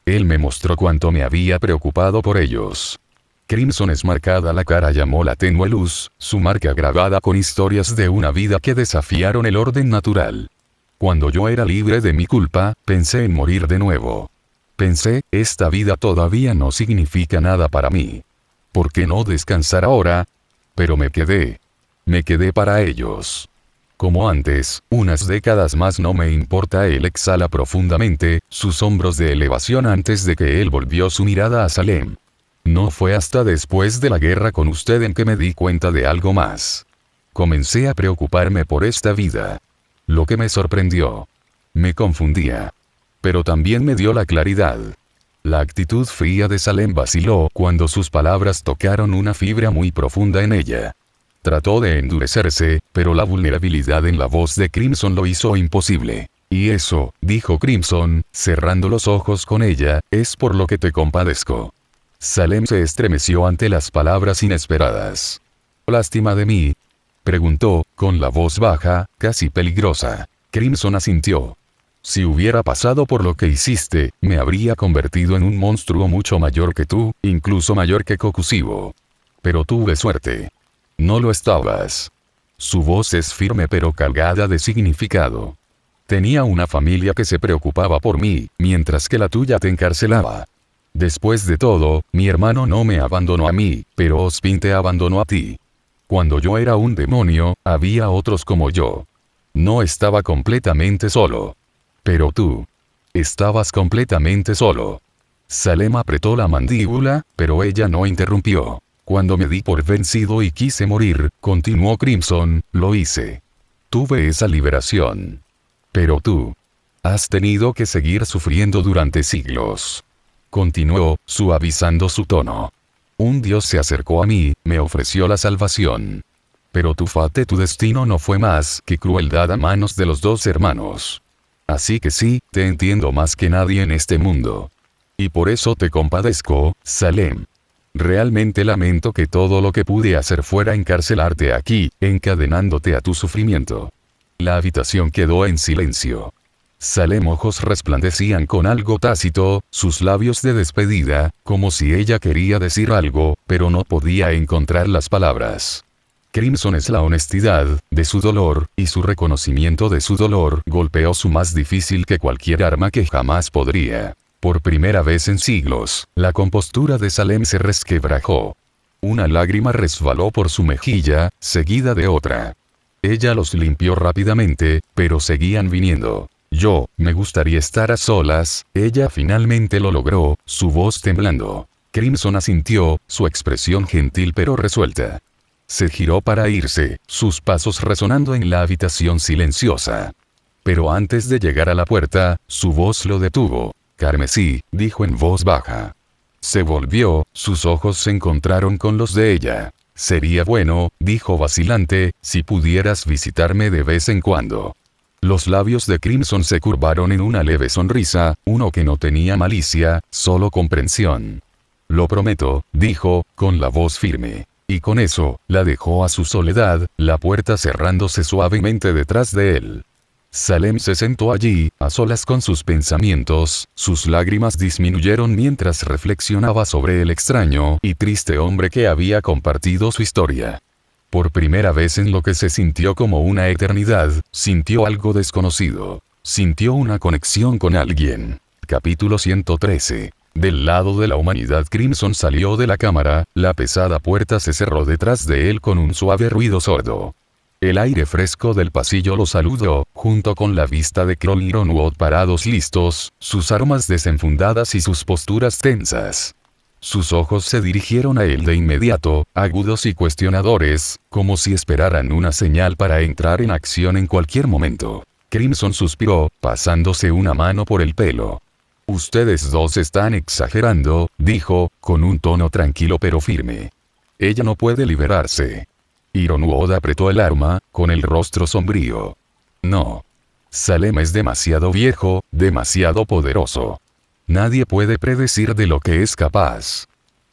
Él me mostró cuánto me había preocupado por ellos. Crimson esmarcada la cara llamó la tenue luz, su marca grabada con historias de una vida que desafiaron el orden natural. Cuando yo era libre de mi culpa, pensé en morir de nuevo. Pensé, esta vida todavía no significa nada para mí. ¿Por qué no descansar ahora? Pero me quedé para ellos. Como antes, unas décadas más no me importa. Él exhala profundamente, sus hombros de elevación antes de que él volvió su mirada a Salem. No fue hasta después de la guerra con usted en que me di cuenta de algo más. Comencé a preocuparme por esta vida. Lo que me sorprendió. Me confundía. Pero también me dio la claridad. La actitud fría de Salem vaciló cuando sus palabras tocaron una fibra muy profunda en ella. Trató de endurecerse, pero la vulnerabilidad en la voz de Crimson lo hizo imposible. Y eso, dijo Crimson, cerrando los ojos con ella, es por lo que te compadezco. Salem se estremeció ante las palabras inesperadas. ¿Lástima de mí?, preguntó, con la voz baja, casi peligrosa. Crimson asintió. Si hubiera pasado por lo que hiciste, me habría convertido en un monstruo mucho mayor que tú, incluso mayor que Kokusibo. Pero tuve suerte. No lo estabas. Su voz es firme pero cargada de significado. Tenía una familia que se preocupaba por mí, mientras que la tuya te encarcelaba. Después de todo, mi hermano no me abandonó a mí, pero Ozpin te abandonó a ti. Cuando yo era un demonio, había otros como yo. No estaba completamente solo. Pero tú. Estabas completamente solo. Salem apretó la mandíbula, pero ella no interrumpió. Cuando me di por vencido y quise morir, continuó Crimson, lo hice. Tuve esa liberación. Pero tú. Has tenido que seguir sufriendo durante siglos. Continuó, suavizando su tono. Un dios se acercó a mí, me ofreció la salvación. Pero tu destino no fue más que crueldad a manos de los dos hermanos. Así que sí, te entiendo más que nadie en este mundo. Y por eso te compadezco, Salem. Realmente lamento que todo lo que pude hacer fuera encarcelarte aquí, encadenándote a tu sufrimiento. La habitación quedó en silencio. Salem ojos resplandecían con algo tácito, sus labios de despedida, como si ella quería decir algo, pero no podía encontrar las palabras. Crimson es la honestidad de su dolor, y su reconocimiento de su dolor golpeó su más difícil que cualquier arma que jamás podría. Por primera vez en siglos, la compostura de Salem se resquebrajó. Una lágrima resbaló por su mejilla, seguida de otra. Ella los limpió rápidamente, pero seguían viniendo. Me gustaría estar a solas, ella finalmente lo logró, su voz temblando. Crimson asintió, su expresión gentil pero resuelta. Se giró para irse, sus pasos resonando en la habitación silenciosa. Pero antes de llegar a la puerta, su voz lo detuvo. Carmesí, dijo en voz baja. Se volvió, sus ojos se encontraron con los de ella. Sería bueno, dijo vacilante, si pudieras visitarme de vez en cuando. Los labios de Crimson se curvaron en una leve sonrisa, uno que no tenía malicia, solo comprensión. Lo prometo, dijo, con la voz firme. Y con eso, la dejó a su soledad, la puerta cerrándose suavemente detrás de él. Salem se sentó allí, a solas con sus pensamientos, sus lágrimas disminuyeron mientras reflexionaba sobre el extraño y triste hombre que había compartido su historia. Por primera vez en lo que se sintió como una eternidad, sintió algo desconocido. Sintió una conexión con alguien. Capítulo 113. Del lado de la humanidad Crimson salió de la cámara, la pesada puerta se cerró detrás de él con un suave ruido sordo. El aire fresco del pasillo lo saludó, junto con la vista de Kroll y Ironwood parados listos, sus armas desenfundadas y sus posturas tensas. Sus ojos se dirigieron a él de inmediato, agudos y cuestionadores, como si esperaran una señal para entrar en acción en cualquier momento. Crimson suspiró, pasándose una mano por el pelo. Ustedes dos están exagerando, dijo, con un tono tranquilo pero firme. Ella no puede liberarse. Ironwood apretó el arma, con el rostro sombrío. No. Salem es demasiado viejo, demasiado poderoso. Nadie puede predecir de lo que es capaz.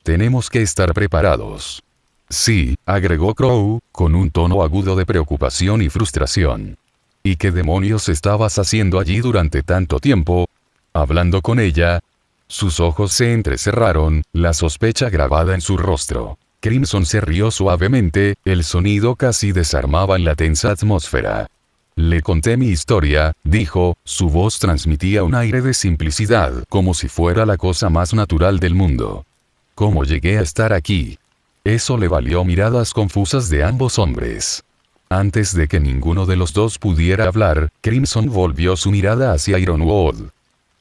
Tenemos que estar preparados. Sí, agregó Crow, con un tono agudo de preocupación y frustración. ¿Y qué demonios estabas haciendo allí durante tanto tiempo? ¿Hablando con ella? Sus ojos se entrecerraron, la sospecha grabada en su rostro. Crimson se rió suavemente, el sonido casi desarmaba en la tensa atmósfera. Le conté mi historia, dijo, su voz transmitía un aire de simplicidad, como si fuera la cosa más natural del mundo. ¿Cómo llegué a estar aquí? Eso le valió miradas confusas de ambos hombres. Antes de que ninguno de los dos pudiera hablar, Crimson volvió su mirada hacia Ironwood.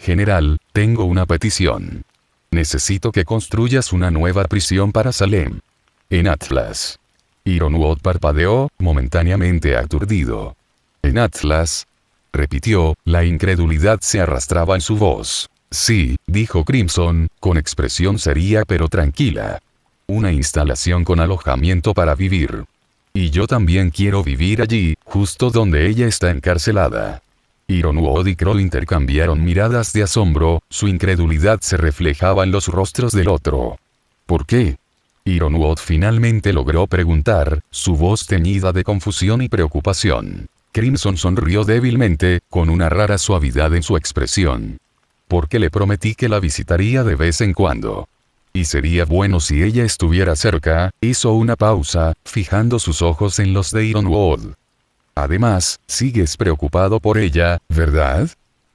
General, tengo una petición. Necesito que construyas una nueva prisión para Salem. En Atlas. Ironwood parpadeó, momentáneamente aturdido. ¿En Atlas? Repitió, la incredulidad se arrastraba en su voz. Sí, dijo Crimson, con expresión seria pero tranquila. Una instalación con alojamiento para vivir. Y yo también quiero vivir allí, justo donde ella está encarcelada. Ironwood y Crow intercambiaron miradas de asombro, su incredulidad se reflejaba en los rostros del otro. ¿Por qué? Ironwood finalmente logró preguntar, su voz teñida de confusión y preocupación. Crimson sonrió débilmente, con una rara suavidad en su expresión. Porque le prometí que la visitaría de vez en cuando. Y sería bueno si ella estuviera cerca, hizo una pausa, fijando sus ojos en los de Ironwood. Además, sigues preocupado por ella, ¿verdad?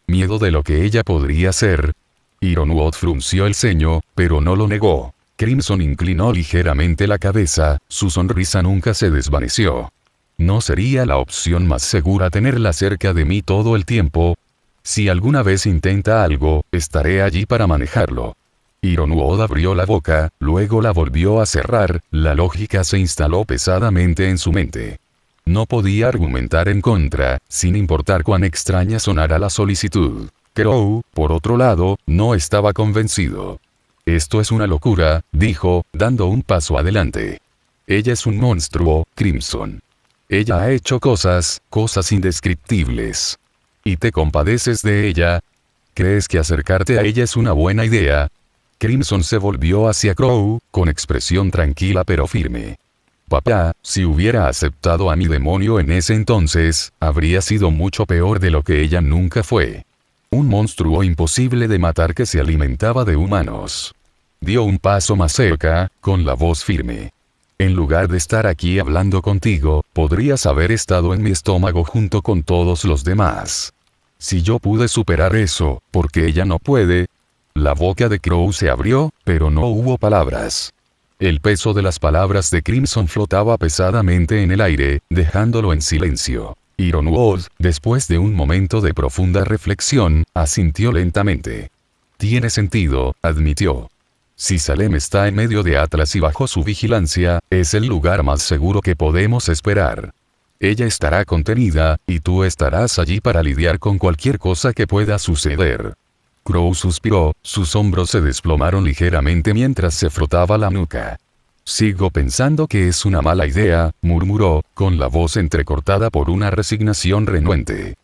¿Miedo de lo que ella podría ser? Ironwood frunció el ceño, pero no lo negó. Crimson inclinó ligeramente la cabeza, su sonrisa nunca se desvaneció. ¿No sería la opción más segura tenerla cerca de mí todo el tiempo? Si alguna vez intenta algo, estaré allí para manejarlo. Ironwood abrió la boca, luego la volvió a cerrar, la lógica se instaló pesadamente en su mente. No podía argumentar en contra, sin importar cuán extraña sonara la solicitud. Crow, por otro lado, no estaba convencido. Esto es una locura, dijo, dando un paso adelante. Ella es un monstruo, Crimson. Ella ha hecho cosas indescriptibles. ¿Y te compadeces de ella? ¿Crees que acercarte a ella es una buena idea? Crimson se volvió hacia Crow, con expresión tranquila pero firme. Papá, si hubiera aceptado a mi demonio en ese entonces, habría sido mucho peor de lo que ella nunca fue. Un monstruo imposible de matar que se alimentaba de humanos. Dio un paso más cerca, con la voz firme. En lugar de estar aquí hablando contigo, podrías haber estado en mi estómago junto con todos los demás. Si yo pude superar eso, ¿por qué ella no puede? La boca de Crow se abrió, pero no hubo palabras. El peso de las palabras de Crimson flotaba pesadamente en el aire, dejándolo en silencio. Ironwood, después de un momento de profunda reflexión, asintió lentamente. Tiene sentido, admitió. Si Salem está en medio de Atlas y bajo su vigilancia, es el lugar más seguro que podemos esperar. Ella estará contenida, y tú estarás allí para lidiar con cualquier cosa que pueda suceder. Crow suspiró, sus hombros se desplomaron ligeramente mientras se frotaba la nuca. Sigo pensando que es una mala idea, murmuró, con la voz entrecortada por una resignación renuente.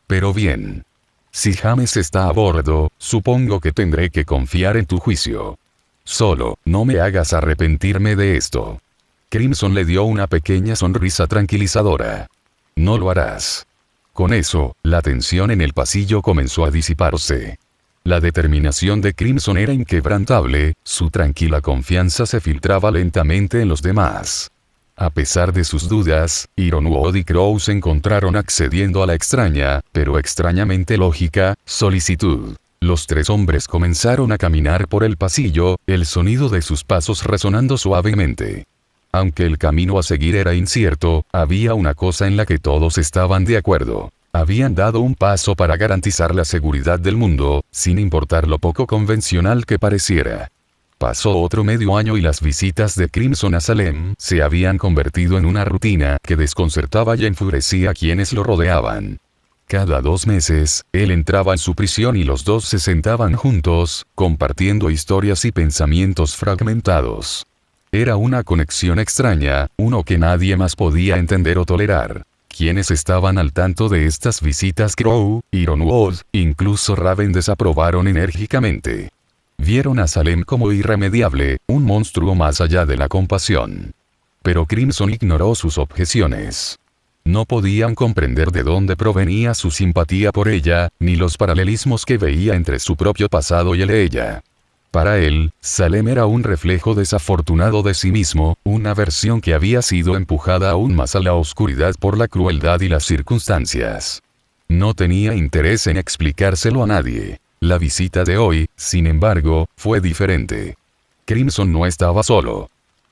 Pero bien. Si James está a bordo, supongo que tendré que confiar en tu juicio. Solo, no me hagas arrepentirme de esto. Crimson le dio una pequeña sonrisa tranquilizadora. No lo harás. Con eso, la tensión en el pasillo comenzó a disiparse. La determinación de Crimson era inquebrantable, su tranquila confianza se filtraba lentamente en los demás. A pesar de sus dudas, Ironwood y Crow se encontraron accediendo a la extraña, pero extrañamente lógica, solicitud. Los tres hombres comenzaron a caminar por el pasillo, el sonido de sus pasos resonando suavemente. Aunque el camino a seguir era incierto, había una cosa en la que todos estaban de acuerdo. Habían dado un paso para garantizar la seguridad del mundo, sin importar lo poco convencional que pareciera. Pasó otro medio año y las visitas de Crimson a Salem se habían convertido en una rutina que desconcertaba y enfurecía a quienes lo rodeaban. Cada 2 meses, él entraba en su prisión y los dos se sentaban juntos, compartiendo historias y pensamientos fragmentados. Era una conexión extraña, uno que nadie más podía entender o tolerar. Quienes estaban al tanto de estas visitas Crow, Ironwood, incluso Raven desaprobaron enérgicamente. Vieron a Salem como irremediable, un monstruo más allá de la compasión. Pero Crimson ignoró sus objeciones. No podían comprender de dónde provenía su simpatía por ella, ni los paralelismos que veía entre su propio pasado y el de ella. Para él, Salem era un reflejo desafortunado de sí mismo, una versión que había sido empujada aún más a la oscuridad por la crueldad y las circunstancias. No tenía interés en explicárselo a nadie. La visita de hoy, sin embargo, fue diferente. Crimson no estaba solo.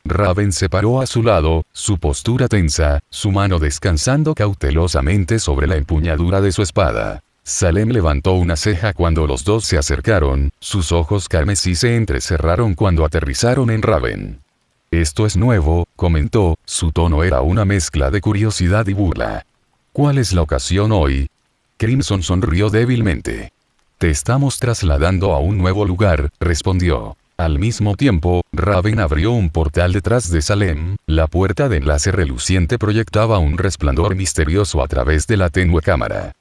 Raven se paró a su lado, su postura tensa, su mano descansando cautelosamente sobre la empuñadura de su espada. Salem levantó una ceja cuando los dos se acercaron, sus ojos carmesí se entrecerraron cuando aterrizaron en Raven. «Esto es nuevo», comentó, su tono era una mezcla de curiosidad y burla. «¿Cuál es la ocasión hoy?» Crimson sonrió débilmente. «Te estamos trasladando a un nuevo lugar», respondió. Al mismo tiempo, Raven abrió un portal detrás de Salem, la puerta de enlace reluciente proyectaba un resplandor misterioso a través de la tenue cámara.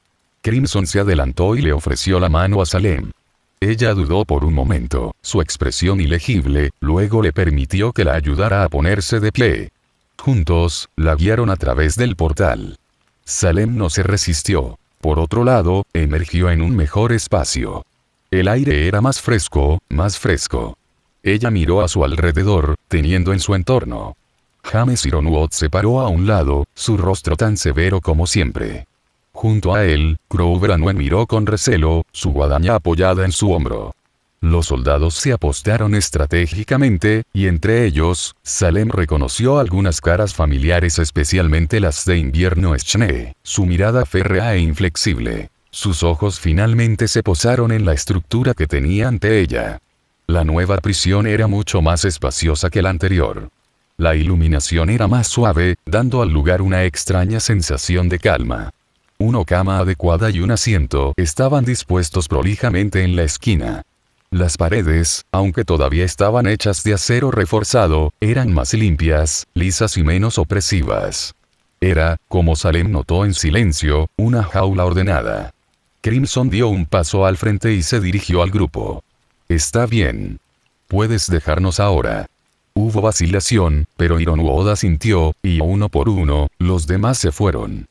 Crimson se adelantó y le ofreció la mano a Salem. Ella dudó por un momento, su expresión ilegible, luego le permitió que la ayudara a ponerse de pie. Juntos, la guiaron a través del portal. Salem no se resistió. Por otro lado, emergió en un mejor espacio. El aire era más fresco, más fresco. Ella miró a su alrededor, teniendo en su entorno. James Ironwood se paró a un lado, su rostro tan severo como siempre. Junto a él, Crow Branwen miró con recelo, su guadaña apoyada en su hombro. Los soldados se apostaron estratégicamente, y entre ellos, Salem reconoció algunas caras familiares, especialmente las de Invierno Schnee, su mirada férrea e inflexible. Sus ojos finalmente se posaron en la estructura que tenía ante ella. La nueva prisión era mucho más espaciosa que la anterior. La iluminación era más suave, dando al lugar una extraña sensación de calma. Una cama adecuada y un asiento estaban dispuestos prolijamente en la esquina. Las paredes, aunque todavía estaban hechas de acero reforzado, eran más limpias, lisas y menos opresivas. Era, como Salem notó en silencio, una jaula ordenada. Crimson dio un paso al frente y se dirigió al grupo. «Está bien. Puedes dejarnos ahora». Hubo vacilación, pero Ironwood asintió, y uno por uno, los demás se fueron.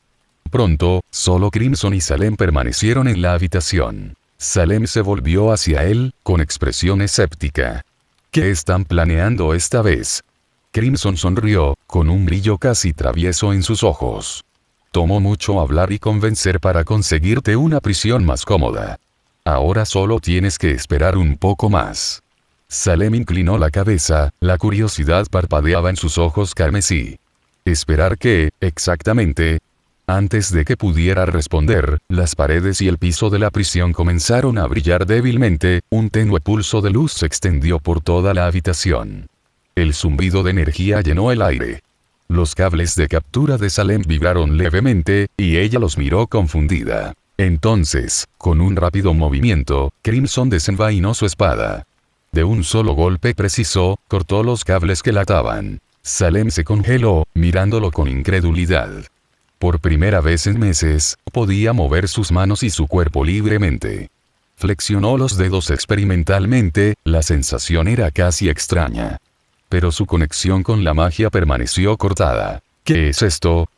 Pronto, solo Crimson y Salem permanecieron en la habitación. Salem se volvió hacia él, con expresión escéptica. «¿Qué están planeando esta vez?» Crimson sonrió, con un brillo casi travieso en sus ojos. «Tomó mucho hablar y convencer para conseguirte una prisión más cómoda. Ahora solo tienes que esperar un poco más». Salem inclinó la cabeza, la curiosidad parpadeaba en sus ojos carmesí. «¿Esperar qué, exactamente?» Antes de que pudiera responder, las paredes y el piso de la prisión comenzaron a brillar débilmente, un tenue pulso de luz se extendió por toda la habitación. El zumbido de energía llenó el aire. Los cables de captura de Salem vibraron levemente, y ella los miró confundida. Entonces, con un rápido movimiento, Crimson desenvainó su espada. De un solo golpe preciso, cortó los cables que la ataban. Salem se congeló, mirándolo con incredulidad. Por primera vez en meses, podía mover sus manos y su cuerpo libremente. Flexionó los dedos experimentalmente, la sensación era casi extraña. Pero su conexión con la magia permaneció cortada. «¿Qué es esto?»,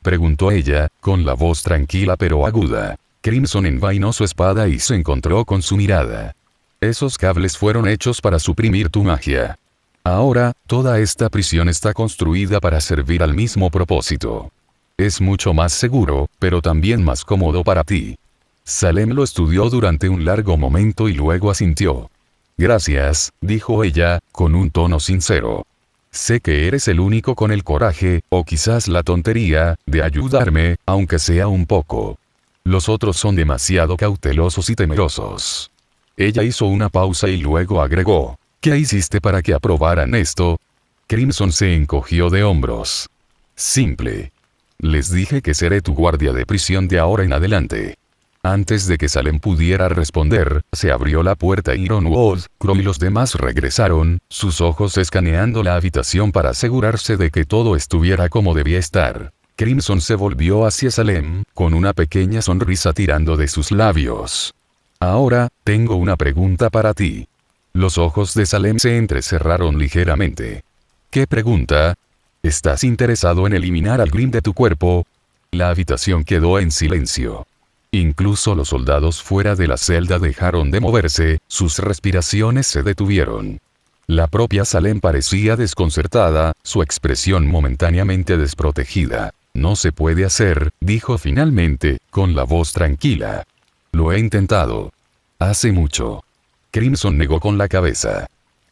preguntó ella, con la voz tranquila pero aguda. Crimson envainó su espada y se encontró con su mirada. «Esos cables fueron hechos para suprimir tu magia. Ahora, toda esta prisión está construida para servir al mismo propósito. Es mucho más seguro, pero también más cómodo para ti». Salem lo estudió durante un largo momento y luego asintió. «Gracias», dijo ella, con un tono sincero. «Sé que eres el único con el coraje, o quizás la tontería, de ayudarme, aunque sea un poco. Los otros son demasiado cautelosos y temerosos». Ella hizo una pausa y luego agregó. «¿Qué hiciste para que aprobaran esto?» Crimson se encogió de hombros. «Simple. Les dije que seré tu guardia de prisión de ahora en adelante». Antes de que Salem pudiera responder, se abrió la puerta y Ironwood, Crow y los demás regresaron, sus ojos escaneando la habitación para asegurarse de que todo estuviera como debía estar. Crimson se volvió hacia Salem, con una pequeña sonrisa tirando de sus labios. «Ahora, tengo una pregunta para ti». Los ojos de Salem se entrecerraron ligeramente. «¿Qué pregunta? ¿Estás interesado en eliminar al Grimm de tu cuerpo?» La habitación quedó en silencio. Incluso los soldados fuera de la celda dejaron de moverse, sus respiraciones se detuvieron. La propia Salem parecía desconcertada, su expresión momentáneamente desprotegida. No se puede hacer, dijo finalmente, con la voz tranquila. Lo he intentado. Hace mucho. Crimson negó con la cabeza.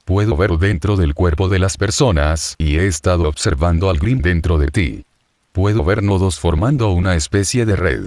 Puedo ver dentro del cuerpo de las personas y he estado observando al Grim dentro de ti. Puedo ver nodos formando una especie de red.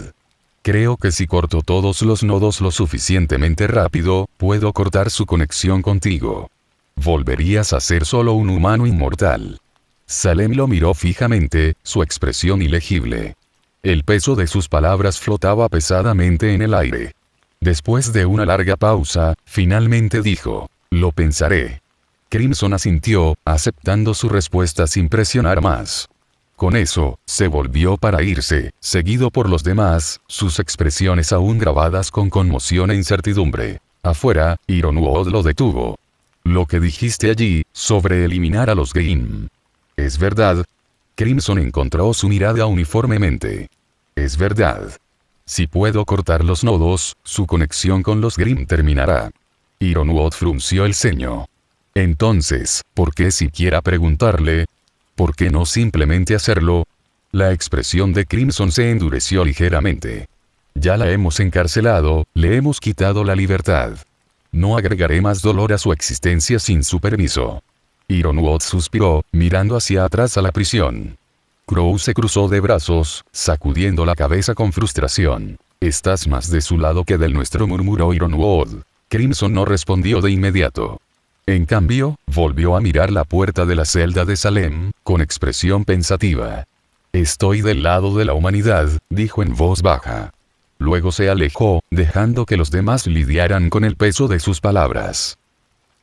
Creo que si corto todos los nodos lo suficientemente rápido, puedo cortar su conexión contigo. Volverías a ser solo un humano inmortal. Salem lo miró fijamente, su expresión ilegible. El peso de sus palabras flotaba pesadamente en el aire. Después de una larga pausa, finalmente dijo, lo pensaré. Crimson asintió, aceptando su respuesta sin presionar más. Con eso, se volvió para irse, seguido por los demás, sus expresiones aún grabadas con conmoción e incertidumbre. Afuera, Ironwood lo detuvo. Lo que dijiste allí, sobre eliminar a los Grimm. ¿Es verdad? Crimson encontró su mirada uniformemente. Es verdad. Si puedo cortar los nodos, su conexión con los Grimm terminará. Ironwood frunció el ceño. Entonces, ¿por qué siquiera preguntarle? ¿Por qué no simplemente hacerlo? La expresión de Crimson se endureció ligeramente. Ya la hemos encarcelado, le hemos quitado la libertad. No agregaré más dolor a su existencia sin su permiso. Ironwood suspiró, mirando hacia atrás a la prisión. Crow se cruzó de brazos, sacudiendo la cabeza con frustración. Estás más de su lado que del nuestro, murmuró Ironwood. Crimson no respondió de inmediato. En cambio, volvió a mirar la puerta de la celda de Salem, con expresión pensativa. Estoy del lado de la humanidad, dijo en voz baja. Luego se alejó, dejando que los demás lidiaran con el peso de sus palabras.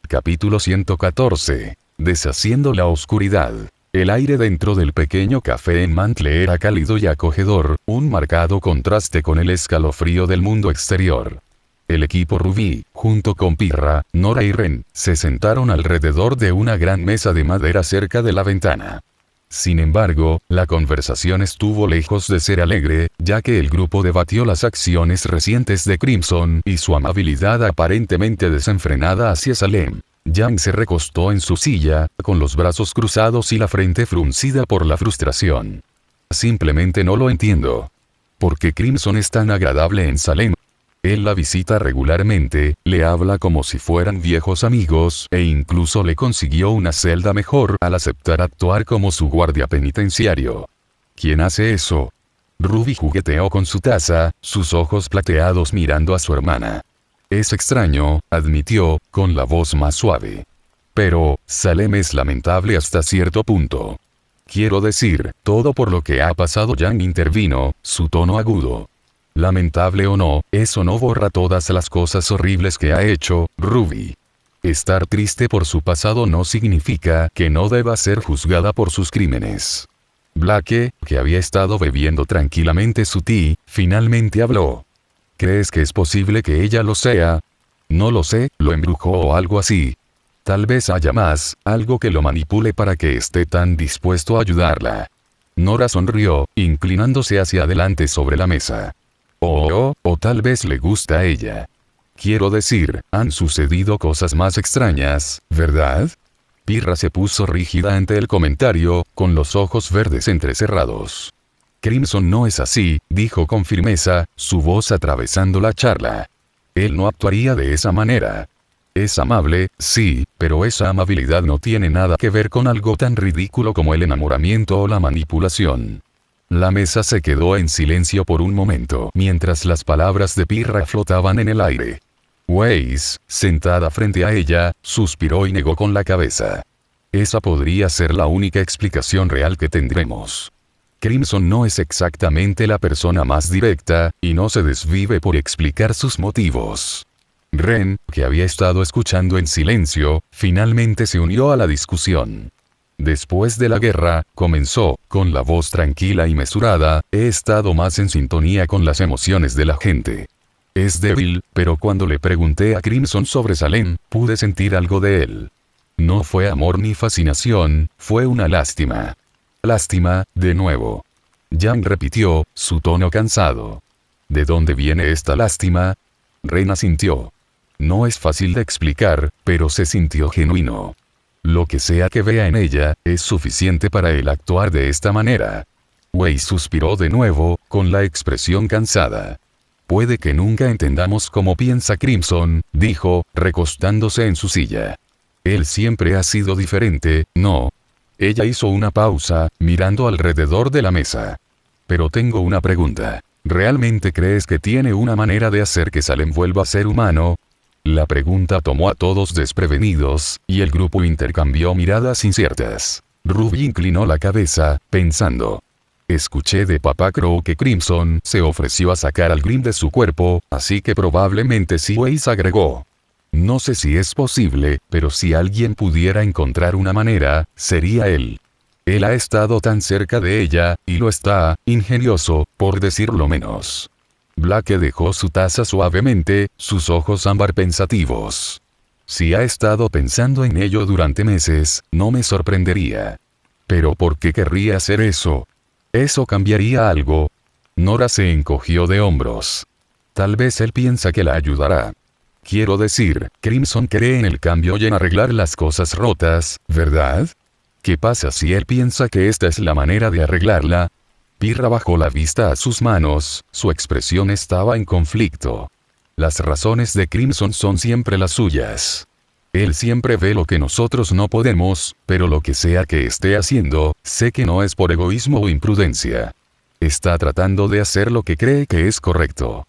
Capítulo 114. Deshaciendo la oscuridad. El aire dentro del pequeño café en Mantle era cálido y acogedor, un marcado contraste con el escalofrío del mundo exterior. El equipo Ruby, junto con Pirra, Nora y Ren, se sentaron alrededor de una gran mesa de madera cerca de la ventana. Sin embargo, la conversación estuvo lejos de ser alegre, ya que el grupo debatió las acciones recientes de Crimson y su amabilidad aparentemente desenfrenada hacia Salem. Yang se recostó en su silla, con los brazos cruzados y la frente fruncida por la frustración. Simplemente no lo entiendo. ¿Por qué Crimson es tan agradable en Salem? Él la visita regularmente, le habla como si fueran viejos amigos, e incluso le consiguió una celda mejor al aceptar actuar como su guardia penitenciario. ¿Quién hace eso? Ruby jugueteó con su taza, sus ojos plateados mirando a su hermana. Es extraño, admitió, con la voz más suave. Pero, Salem es lamentable hasta cierto punto. Quiero decir, todo por lo que ha pasado. Yang intervino, su tono agudo. Lamentable o no, eso no borra todas las cosas horribles que ha hecho, Ruby. Estar triste por su pasado no significa que no deba ser juzgada por sus crímenes. Blake, que había estado bebiendo tranquilamente su té, finalmente habló. ¿Crees que es posible que ella lo sea? No lo sé, lo embrujó o algo así. Tal vez haya más, algo que lo manipule para que esté tan dispuesto a ayudarla. Nora sonrió, inclinándose hacia adelante sobre la mesa. O tal vez le gusta a ella. Quiero decir, han sucedido cosas más extrañas, ¿verdad? Pirra se puso rígida ante el comentario, con los ojos verdes entrecerrados. Crimson no es así, dijo con firmeza, su voz atravesando la charla. Él no actuaría de esa manera. Es amable, sí, pero esa amabilidad no tiene nada que ver con algo tan ridículo como el enamoramiento o la manipulación. La mesa se quedó en silencio por un momento mientras las palabras de Pirra flotaban en el aire. Weiss, sentada frente a ella, suspiró y negó con la cabeza. Esa podría ser la única explicación real que tendremos. Crimson no es exactamente la persona más directa, y no se desvive por explicar sus motivos. Ren, que había estado escuchando en silencio, finalmente se unió a la discusión. Después de la guerra, comenzó, con la voz tranquila y mesurada, he estado más en sintonía con las emociones de la gente. Es débil, pero cuando le pregunté a Crimson sobre Salem, pude sentir algo de él. No fue amor ni fascinación, fue una lástima. Lástima, de nuevo. Jan repitió, su tono cansado. ¿De dónde viene esta lástima? Ren asintió. No es fácil de explicar, pero se sintió genuino. Lo que sea que vea en ella, es suficiente para él actuar de esta manera. Wei suspiró de nuevo, con la expresión cansada. Puede que nunca entendamos cómo piensa Crimson, dijo, recostándose en su silla. Él siempre ha sido diferente, ¿no? Ella hizo una pausa, mirando alrededor de la mesa. Pero tengo una pregunta. ¿Realmente crees que tiene una manera de hacer que Salem vuelva a ser humano? La pregunta tomó a todos desprevenidos, y el grupo intercambió miradas inciertas. Ruby inclinó la cabeza, pensando. Escuché de Papá Crow que Crimson se ofreció a sacar al Grim de su cuerpo, así que probablemente sí. Weiss agregó. No sé si es posible, pero si alguien pudiera encontrar una manera, sería él. Él ha estado tan cerca de ella, y lo está, ingenioso, por decirlo menos. Blake dejó su taza suavemente, sus ojos ámbar pensativos. Si ha estado pensando en ello durante meses, no me sorprendería. Pero ¿por qué querría hacer eso? ¿Eso cambiaría algo? Nora se encogió de hombros. Tal vez él piensa que la ayudará. Quiero decir, Crimson cree en el cambio y en arreglar las cosas rotas, ¿verdad? ¿Qué pasa si él piensa que esta es la manera de arreglarla? Pirra bajó la vista a sus manos, su expresión estaba en conflicto. Las razones de Crimson son siempre las suyas. Él siempre ve lo que nosotros no podemos, pero lo que sea que esté haciendo, sé que no es por egoísmo o imprudencia. Está tratando de hacer lo que cree que es correcto.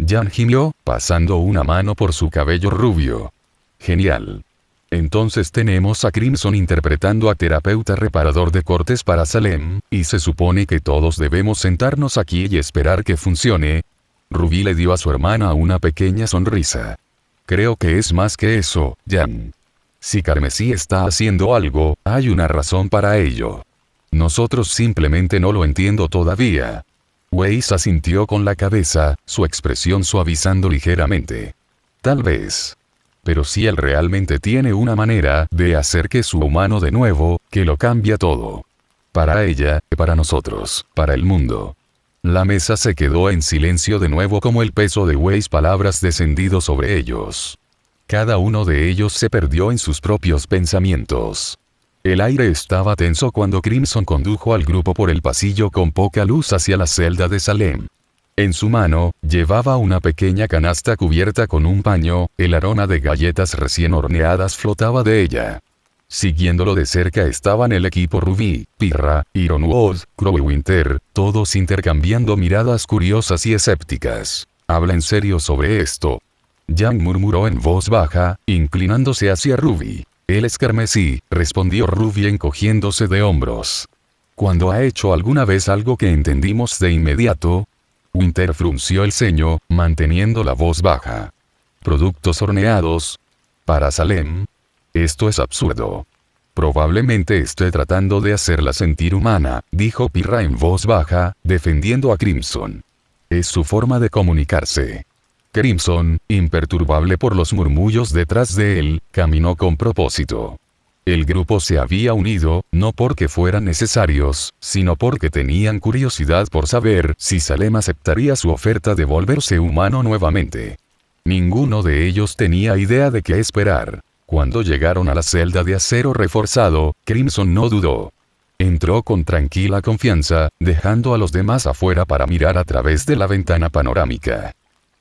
Jan gimió, pasando una mano por su cabello rubio. Genial. Entonces tenemos a Crimson interpretando a terapeuta reparador de cortes para Salem, y se supone que todos debemos sentarnos aquí y esperar que funcione. Ruby le dio a su hermana una pequeña sonrisa. Creo que es más que eso, Jan. Si Carmesí está haciendo algo, hay una razón para ello. Nosotros simplemente no lo entiendo todavía. Weiss asintió con la cabeza, su expresión suavizando ligeramente. Tal vez. Pero si él realmente tiene una manera de hacer que su humano de nuevo, que lo cambia todo. Para ella, para nosotros, para el mundo. La mesa se quedó en silencio de nuevo como el peso de Weiss' palabras descendido sobre ellos. Cada uno de ellos se perdió en sus propios pensamientos. El aire estaba tenso cuando Crimson condujo al grupo por el pasillo con poca luz hacia la celda de Salem. En su mano, llevaba una pequeña canasta cubierta con un paño, el aroma de galletas recién horneadas flotaba de ella. Siguiéndolo de cerca estaban el equipo Ruby, Pirra, Ironwood, Crowwinter, todos intercambiando miradas curiosas y escépticas. ¿Habla en serio sobre esto? Jan murmuró en voz baja, inclinándose hacia Ruby. Él es Carmesí, respondió Ruby encogiéndose de hombros. ¿Cuándo ha hecho alguna vez algo que entendimos de inmediato? Winter frunció el ceño, manteniendo la voz baja. ¿Productos horneados? ¿Para Salem? Esto es absurdo. Probablemente esté tratando de hacerla sentir humana, dijo Pirra en voz baja, defendiendo a Crimson. Es su forma de comunicarse. Crimson, imperturbable por los murmullos detrás de él, caminó con propósito. El grupo se había unido, no porque fueran necesarios, sino porque tenían curiosidad por saber si Salem aceptaría su oferta de volverse humano nuevamente. Ninguno de ellos tenía idea de qué esperar. Cuando llegaron a la celda de acero reforzado, Crimson no dudó. Entró con tranquila confianza, dejando a los demás afuera para mirar a través de la ventana panorámica.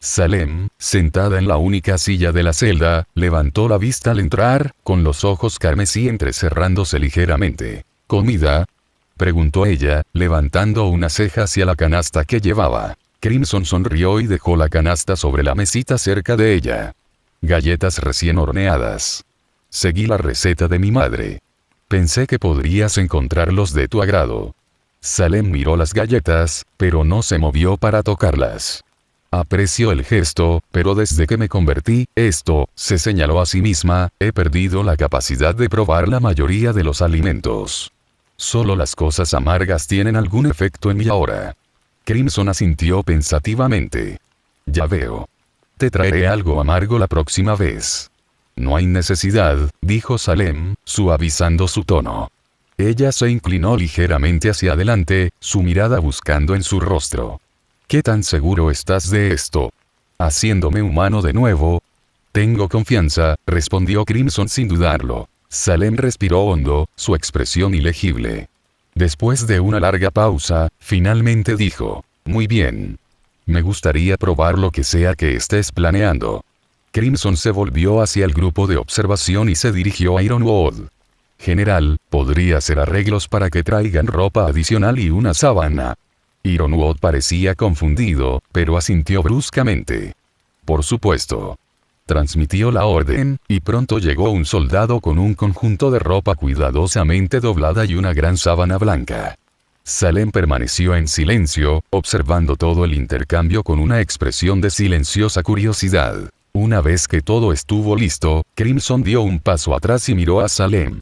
Salem, sentada en la única silla de la celda, levantó la vista al entrar, con los ojos carmesí entrecerrándose ligeramente. ¿Comida?, preguntó ella, levantando una ceja hacia la canasta que llevaba. Crimson sonrió y dejó la canasta sobre la mesita cerca de ella. Galletas recién horneadas. Seguí la receta de mi madre. Pensé que podrías encontrarlos de tu agrado. Salem miró las galletas, pero no se movió para tocarlas. Aprecio el gesto, pero desde que me convertí, se señaló a sí misma, he perdido la capacidad de probar la mayoría de los alimentos. Solo las cosas amargas tienen algún efecto en mí ahora. Crimson asintió pensativamente. Ya veo. Te traeré algo amargo la próxima vez. No hay necesidad, dijo Salem, suavizando su tono. Ella se inclinó ligeramente hacia adelante, su mirada buscando en su rostro. ¿Qué tan seguro estás de esto? ¿Haciéndome humano de nuevo? Tengo confianza, respondió Crimson sin dudarlo. Salem respiró hondo, su expresión ilegible. Después de una larga pausa, finalmente dijo, muy bien. Me gustaría probar lo que sea que estés planeando. Crimson se volvió hacia el grupo de observación y se dirigió a Ironwood. General, podría hacer arreglos para que traigan ropa adicional y una sábana. Ironwood parecía confundido, pero asintió bruscamente. Por supuesto. Transmitió la orden, y pronto llegó un soldado con un conjunto de ropa cuidadosamente doblada y una gran sábana blanca. Salem permaneció en silencio, observando todo el intercambio con una expresión de silenciosa curiosidad. Una vez que todo estuvo listo, Crimson dio un paso atrás y miró a Salem.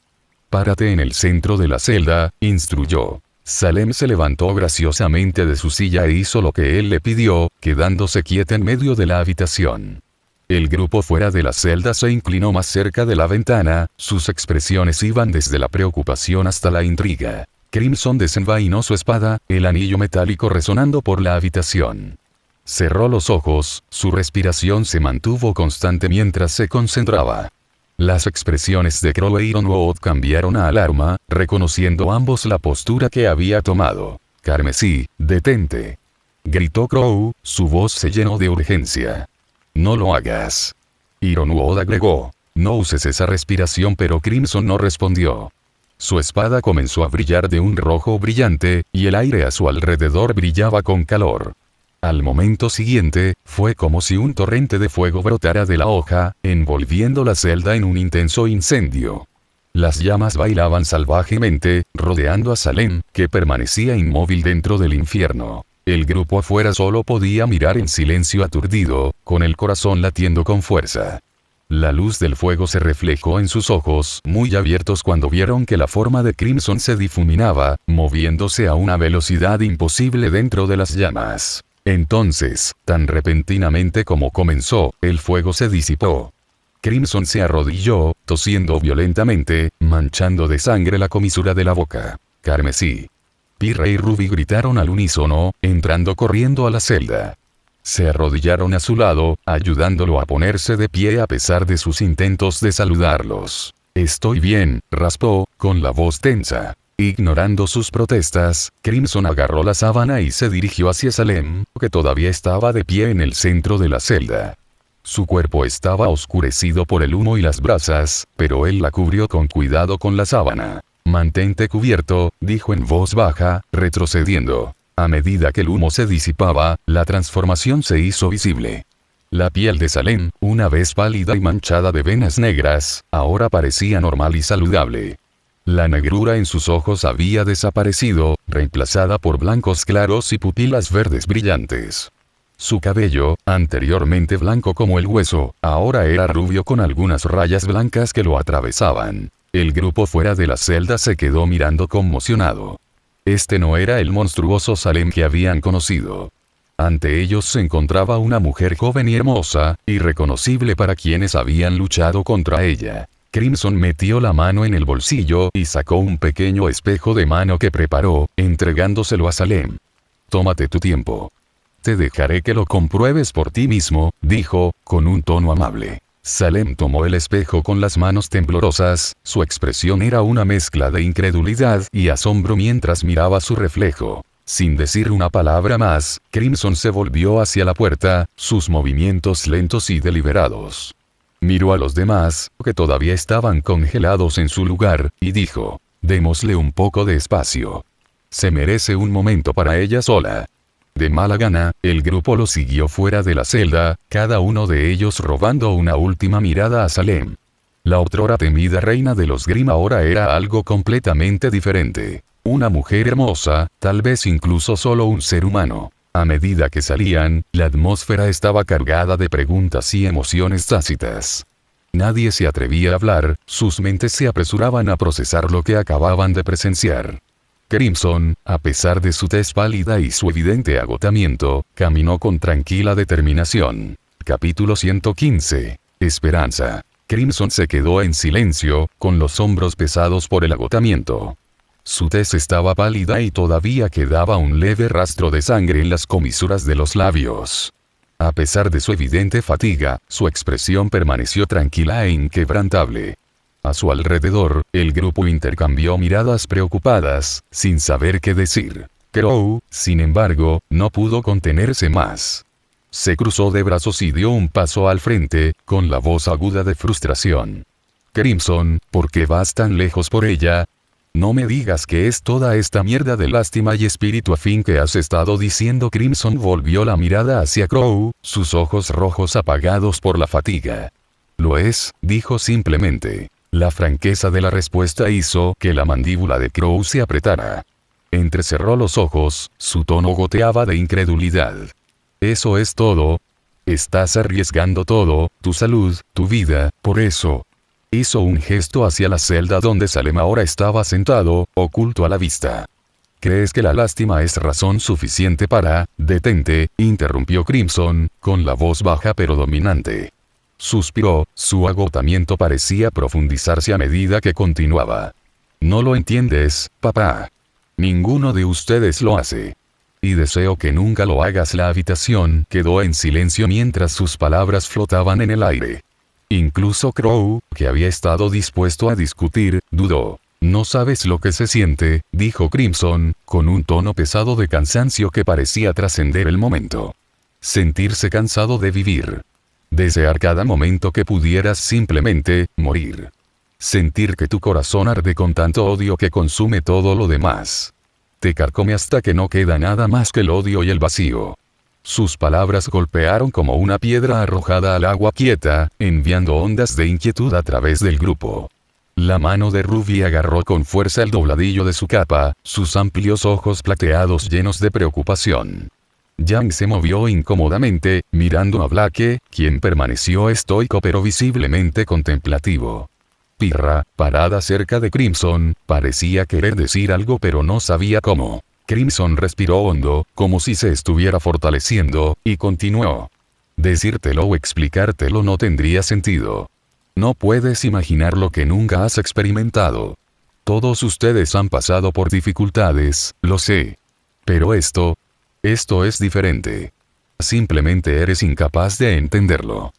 «Párate en el centro de la celda», instruyó. Salem se levantó graciosamente de su silla e hizo lo que él le pidió, quedándose quieta en medio de la habitación. El grupo fuera de la celda se inclinó más cerca de la ventana, sus expresiones iban desde la preocupación hasta la intriga. Crimson desenvainó su espada, el anillo metálico resonando por la habitación. Cerró los ojos, su respiración se mantuvo constante mientras se concentraba. Las expresiones de Crow e Ironwood cambiaron a alarma, reconociendo ambos la postura que había tomado. «Carmesí, detente», gritó Crow, su voz se llenó de urgencia. «No lo hagas». Ironwood agregó. «No uses esa respiración», pero Crimson no respondió. Su espada comenzó a brillar de un rojo brillante, y el aire a su alrededor brillaba con calor. Al momento siguiente, fue como si un torrente de fuego brotara de la hoja, envolviendo la celda en un intenso incendio. Las llamas bailaban salvajemente, rodeando a Salem, que permanecía inmóvil dentro del infierno. El grupo afuera solo podía mirar en silencio aturdido, con el corazón latiendo con fuerza. La luz del fuego se reflejó en sus ojos, muy abiertos cuando vieron que la forma de Crimson se difuminaba, moviéndose a una velocidad imposible dentro de las llamas. Entonces, tan repentinamente como comenzó, el fuego se disipó. Crimson se arrodilló, tosiendo violentamente, manchando de sangre la comisura de la boca. Carmesí, Pirra y Ruby gritaron al unísono, entrando corriendo a la celda. Se arrodillaron a su lado, ayudándolo a ponerse de pie a pesar de sus intentos de saludarlos. «Estoy bien», raspó, con la voz tensa. Ignorando sus protestas, Crimson agarró la sábana y se dirigió hacia Salem, que todavía estaba de pie en el centro de la celda. Su cuerpo estaba oscurecido por el humo y las brasas, pero él la cubrió con cuidado con la sábana. «Mantente cubierto», dijo en voz baja, retrocediendo. A medida que el humo se disipaba, la transformación se hizo visible. La piel de Salem, una vez pálida y manchada de venas negras, ahora parecía normal y saludable. La negrura en sus ojos había desaparecido, reemplazada por blancos claros y pupilas verdes brillantes. Su cabello, anteriormente blanco como el hueso, ahora era rubio con algunas rayas blancas que lo atravesaban. El grupo fuera de la celda se quedó mirando conmocionado. Este no era el monstruoso Salem que habían conocido. Ante ellos se encontraba una mujer joven y hermosa, irreconocible para quienes habían luchado contra ella. Crimson metió la mano en el bolsillo y sacó un pequeño espejo de mano que preparó, entregándoselo a Salem. «Tómate tu tiempo. Te dejaré que lo compruebes por ti mismo», dijo, con un tono amable. Salem tomó el espejo con las manos temblorosas, su expresión era una mezcla de incredulidad y asombro mientras miraba su reflejo. Sin decir una palabra más, Crimson se volvió hacia la puerta, sus movimientos lentos y deliberados. Miró a los demás, que todavía estaban congelados en su lugar, y dijo, «Démosle un poco de espacio. Se merece un momento para ella sola». De mala gana, el grupo lo siguió fuera de la celda, cada uno de ellos robando una última mirada a Salem. La otrora temida reina de los Grimm ahora era algo completamente diferente. Una mujer hermosa, tal vez incluso solo un ser humano. A medida que salían, la atmósfera estaba cargada de preguntas y emociones tácitas. Nadie se atrevía a hablar, sus mentes se apresuraban a procesar lo que acababan de presenciar. Crimson, a pesar de su tez pálida y su evidente agotamiento, caminó con tranquila determinación. Capítulo 115. Esperanza. Crimson se quedó en silencio, con los hombros pesados por el agotamiento. Su tez estaba pálida y todavía quedaba un leve rastro de sangre en las comisuras de los labios. A pesar de su evidente fatiga, su expresión permaneció tranquila e inquebrantable. A su alrededor, el grupo intercambió miradas preocupadas, sin saber qué decir. Crow, sin embargo, no pudo contenerse más. Se cruzó de brazos y dio un paso al frente, con la voz aguda de frustración. Crimson, ¿por qué vas tan lejos por ella? No me digas que es toda esta mierda de lástima y espíritu afín que has estado diciendo. Crimson volvió la mirada hacia Crow, sus ojos rojos apagados por la fatiga. Lo es, dijo simplemente. La franqueza de la respuesta hizo que la mandíbula de Crow se apretara. Entrecerró los ojos, su tono goteaba de incredulidad. ¿Eso es todo? Estás arriesgando todo, tu salud, tu vida, por eso. Hizo un gesto hacia la celda donde Salem ahora estaba sentado, oculto a la vista. ¿Crees que la lástima es razón suficiente para...? Detente, interrumpió Crimson, con la voz baja pero dominante. Suspiró, su agotamiento parecía profundizarse a medida que continuaba. No lo entiendes, papá. Ninguno de ustedes lo hace. Y deseo que nunca lo hagas. La habitación quedó en silencio mientras sus palabras flotaban en el aire. Incluso Crow, que había estado dispuesto a discutir, dudó. No sabes lo que se siente, dijo Crimson, con un tono pesado de cansancio que parecía trascender el momento. Sentirse cansado de vivir. Desear cada momento que pudieras simplemente morir. Sentir que tu corazón arde con tanto odio que consume todo lo demás. Te carcome hasta que no queda nada más que el odio y el vacío. Sus palabras golpearon como una piedra arrojada al agua quieta, enviando ondas de inquietud a través del grupo. La mano de Ruby agarró con fuerza el dobladillo de su capa, sus amplios ojos plateados llenos de preocupación. Yang se movió incómodamente, mirando a Blake, quien permaneció estoico pero visiblemente contemplativo. Pirra, parada cerca de Crimson, parecía querer decir algo pero no sabía cómo. Crimson respiró hondo, como si se estuviera fortaleciendo, y continuó. Decírtelo o explicártelo no tendría sentido. No puedes imaginar lo que nunca has experimentado. Todos ustedes han pasado por dificultades, lo sé. Pero esto es diferente. Simplemente eres incapaz de entenderlo.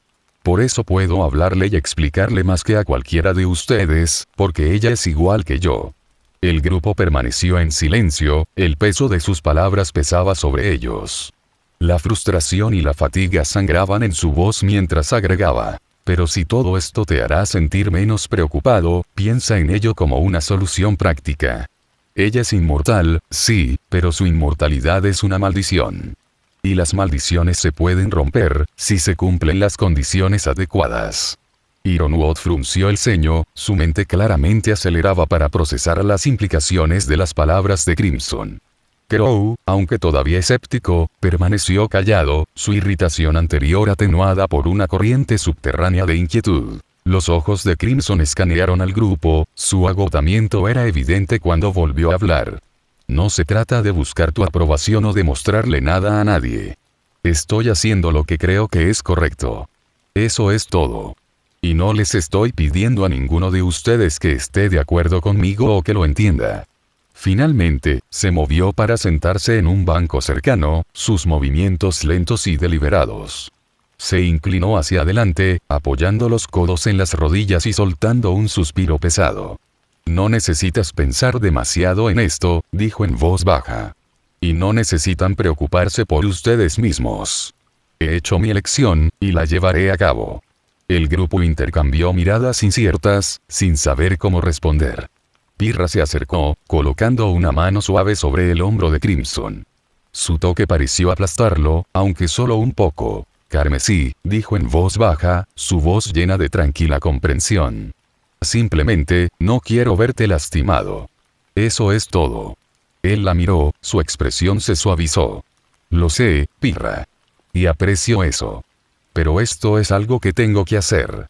Por eso puedo hablarle y explicarle más que a cualquiera de ustedes, porque ella es igual que yo. El grupo permaneció en silencio, el peso de sus palabras pesaba sobre ellos. La frustración y la fatiga sangraban en su voz mientras agregaba. Pero si todo esto te hará sentir menos preocupado, piensa en ello como una solución práctica. Ella es inmortal, sí, pero su inmortalidad es una maldición. Y las maldiciones se pueden romper, si se cumplen las condiciones adecuadas. Ironwood frunció el ceño, su mente claramente aceleraba para procesar las implicaciones de las palabras de Crimson. Crow, aunque todavía escéptico, permaneció callado, su irritación anterior atenuada por una corriente subterránea de inquietud. Los ojos de Crimson escanearon al grupo, su agotamiento era evidente cuando volvió a hablar. No se trata de buscar tu aprobación o demostrarle nada a nadie. Estoy haciendo lo que creo que es correcto. Eso es todo. Y no les estoy pidiendo a ninguno de ustedes que esté de acuerdo conmigo o que lo entienda. Finalmente, se movió para sentarse en un banco cercano, sus movimientos lentos y deliberados. Se inclinó hacia adelante, apoyando los codos en las rodillas y soltando un suspiro pesado. No necesitas pensar demasiado en esto, dijo en voz baja. Y no necesitan preocuparse por ustedes mismos. He hecho mi elección, y la llevaré a cabo. El grupo intercambió miradas inciertas, sin saber cómo responder. Pirra se acercó, colocando una mano suave sobre el hombro de Crimson. Su toque pareció aplastarlo, aunque solo un poco. Carmesí, dijo en voz baja, su voz llena de tranquila comprensión. Simplemente, no quiero verte lastimado. Eso es todo. Él la miró, su expresión se suavizó. Lo sé, Pirra. Y aprecio eso. Pero esto es algo que tengo que hacer.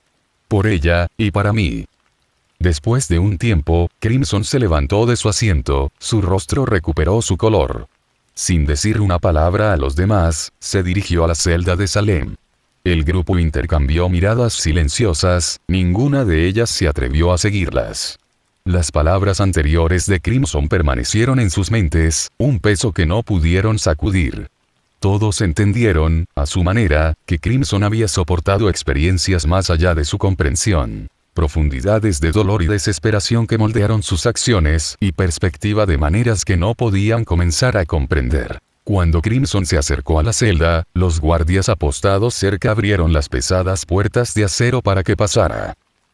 Por ella, y para mí. Después de un tiempo, Crimson se levantó de su asiento, su rostro recuperó su color. Sin decir una palabra a los demás, se dirigió a la celda de Salem. El grupo intercambió miradas silenciosas, ninguna de ellas se atrevió a seguirlas. Las palabras anteriores de Crimson permanecieron en sus mentes, un peso que no pudieron sacudir. Todos entendieron, a su manera, que Crimson había soportado experiencias más allá de su comprensión. Profundidades de dolor y desesperación que moldearon sus acciones y perspectiva de maneras que no podían comenzar a comprender. Cuando Crimson se acercó a la celda, los guardias apostados cerca abrieron las pesadas puertas de acero para que pasara.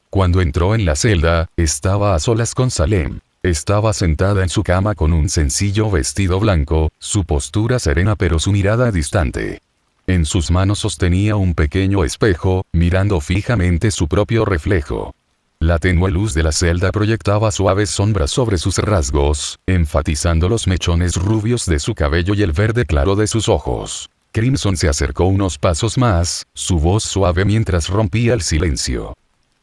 Cuando entró en la celda, estaba a solas con Salem. Estaba sentada en su cama con un sencillo vestido blanco, su postura serena pero su mirada distante. En sus manos sostenía un pequeño espejo, mirando fijamente su propio reflejo. La tenue luz de la celda proyectaba suaves sombras sobre sus rasgos, enfatizando los mechones rubios de su cabello y el verde claro de sus ojos. Crimson se acercó unos pasos más, su voz suave mientras rompía el silencio.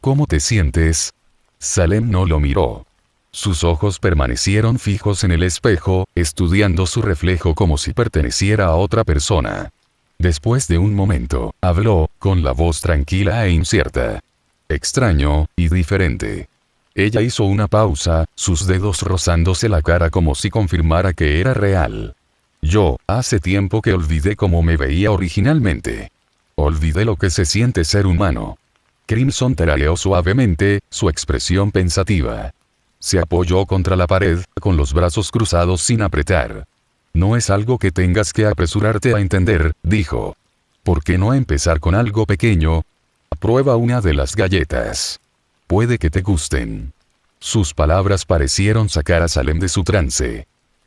¿Cómo te sientes? Salem no lo miró. Sus ojos permanecieron fijos en el espejo, estudiando su reflejo como si perteneciera a otra persona. Después de un momento, habló, con la voz tranquila e incierta. Extraño, y diferente. Ella hizo una pausa, sus dedos rozándose la cara como si confirmara que era real. Yo, hace tiempo que olvidé cómo me veía originalmente. Olvidé lo que se siente ser humano. Crimson tarareó suavemente, su expresión pensativa. Se apoyó contra la pared, con los brazos cruzados sin apretar. No es algo que tengas que apresurarte a entender, dijo. ¿Por qué no empezar con algo pequeño? Prueba una de las galletas. Puede que te gusten. Sus palabras parecieron sacar a Salem de su trance.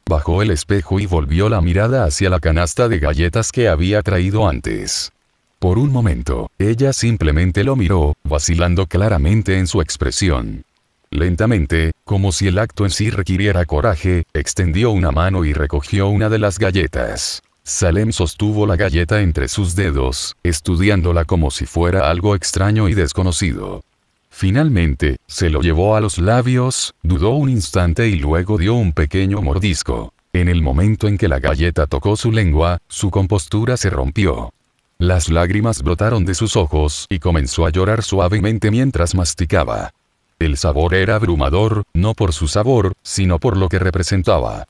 Bajó el espejo y volvió la mirada hacia la canasta de galletas que había traído antes. Por un momento, ella simplemente lo miró, vacilando claramente en su expresión. Lentamente, como si el acto en sí requiriera coraje, extendió una mano y recogió una de las galletas. Salem sostuvo la galleta entre sus dedos, estudiándola como si fuera algo extraño y desconocido. Finalmente, se lo llevó a los labios, dudó un instante y luego dio un pequeño mordisco. En el momento en que la galleta tocó su lengua, su compostura se rompió. Las lágrimas brotaron de sus ojos y comenzó a llorar suavemente mientras masticaba. El sabor era abrumador, no por su sabor, sino por lo que representaba.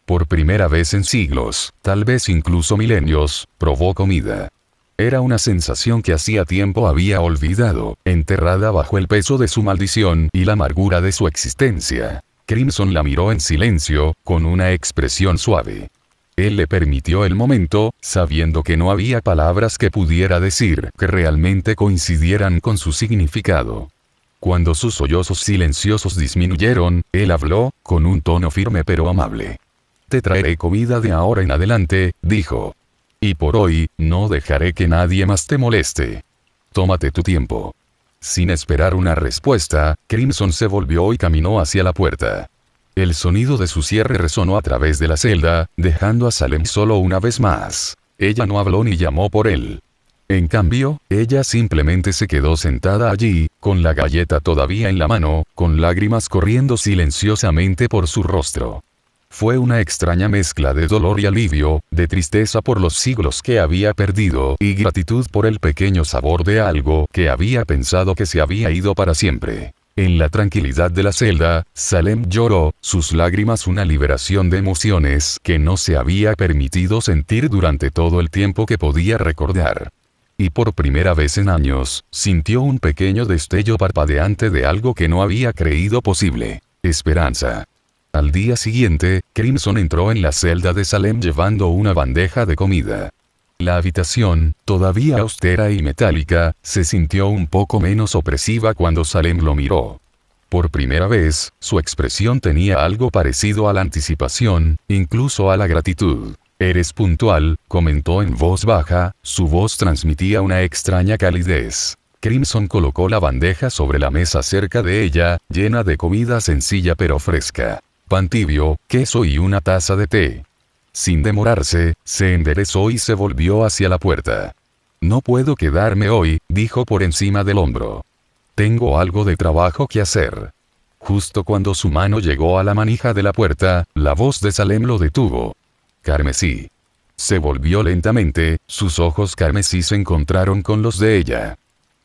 Por primera vez en siglos, tal vez incluso milenios, probó comida. Era una sensación que hacía tiempo había olvidado, enterrada bajo el peso de su maldición y la amargura de su existencia. Crimson la miró en silencio, con una expresión suave. Él le permitió el momento, sabiendo que no había palabras que pudiera decir que realmente coincidieran con su significado. Cuando sus sollozos silenciosos disminuyeron, él habló, con un tono firme pero amable. Te traeré comida de ahora en adelante, dijo. Y por hoy, no dejaré que nadie más te moleste. Tómate tu tiempo. Sin esperar una respuesta, Crimson se volvió y caminó hacia la puerta. El sonido de su cierre resonó a través de la celda, dejando a Salem solo una vez más. Ella no habló ni llamó por él. En cambio, ella simplemente se quedó sentada allí, con la galleta todavía en la mano, con lágrimas corriendo silenciosamente por su rostro. Fue una extraña mezcla de dolor y alivio, de tristeza por los siglos que había perdido y gratitud por el pequeño sabor de algo que había pensado que se había ido para siempre. En la tranquilidad de la celda, Salem lloró, sus lágrimas una liberación de emociones que no se había permitido sentir durante todo el tiempo que podía recordar. Y por primera vez en años, sintió un pequeño destello parpadeante de algo que no había creído posible: esperanza. Al día siguiente, Crimson entró en la celda de Salem llevando una bandeja de comida. La habitación, todavía austera y metálica, se sintió un poco menos opresiva cuando Salem lo miró. Por primera vez, su expresión tenía algo parecido a la anticipación, incluso a la gratitud. «Eres puntual», comentó en voz baja, su voz transmitía una extraña calidez. Crimson colocó la bandeja sobre la mesa cerca de ella, llena de comida sencilla pero fresca. Pan tibio, queso y una taza de té. Sin demorarse, se enderezó y se volvió hacia la puerta. «No puedo quedarme hoy», dijo por encima del hombro. «Tengo algo de trabajo que hacer». Justo cuando su mano llegó a la manija de la puerta, la voz de Salem lo detuvo. «Carmesí». Se volvió lentamente, sus ojos carmesí se encontraron con los de ella.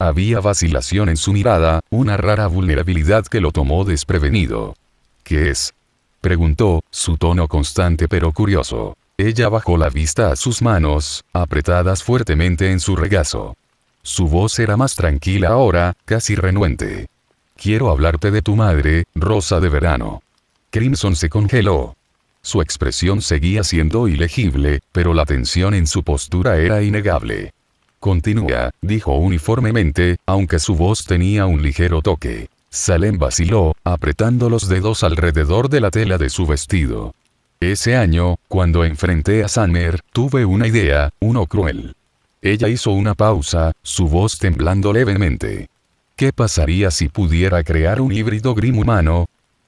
Había vacilación en su mirada, una rara vulnerabilidad que lo tomó desprevenido. ¿Qué es? Preguntó, su tono constante pero curioso. Ella bajó la vista a sus manos, apretadas fuertemente en su regazo. Su voz era más tranquila ahora, casi renuente. Quiero hablarte de tu madre, Rosa de Verano. Crimson se congeló. Su expresión seguía siendo ilegible, pero la tensión en su postura era innegable. Continúa, dijo uniformemente, aunque su voz tenía un ligero toque. Salem vaciló, apretando los dedos alrededor de la tela de su vestido. Ese año, cuando enfrenté a Summer, tuve una idea, uno cruel. Ella hizo una pausa, su voz temblando levemente. ¿Qué pasaría si pudiera crear un híbrido Grimm humano?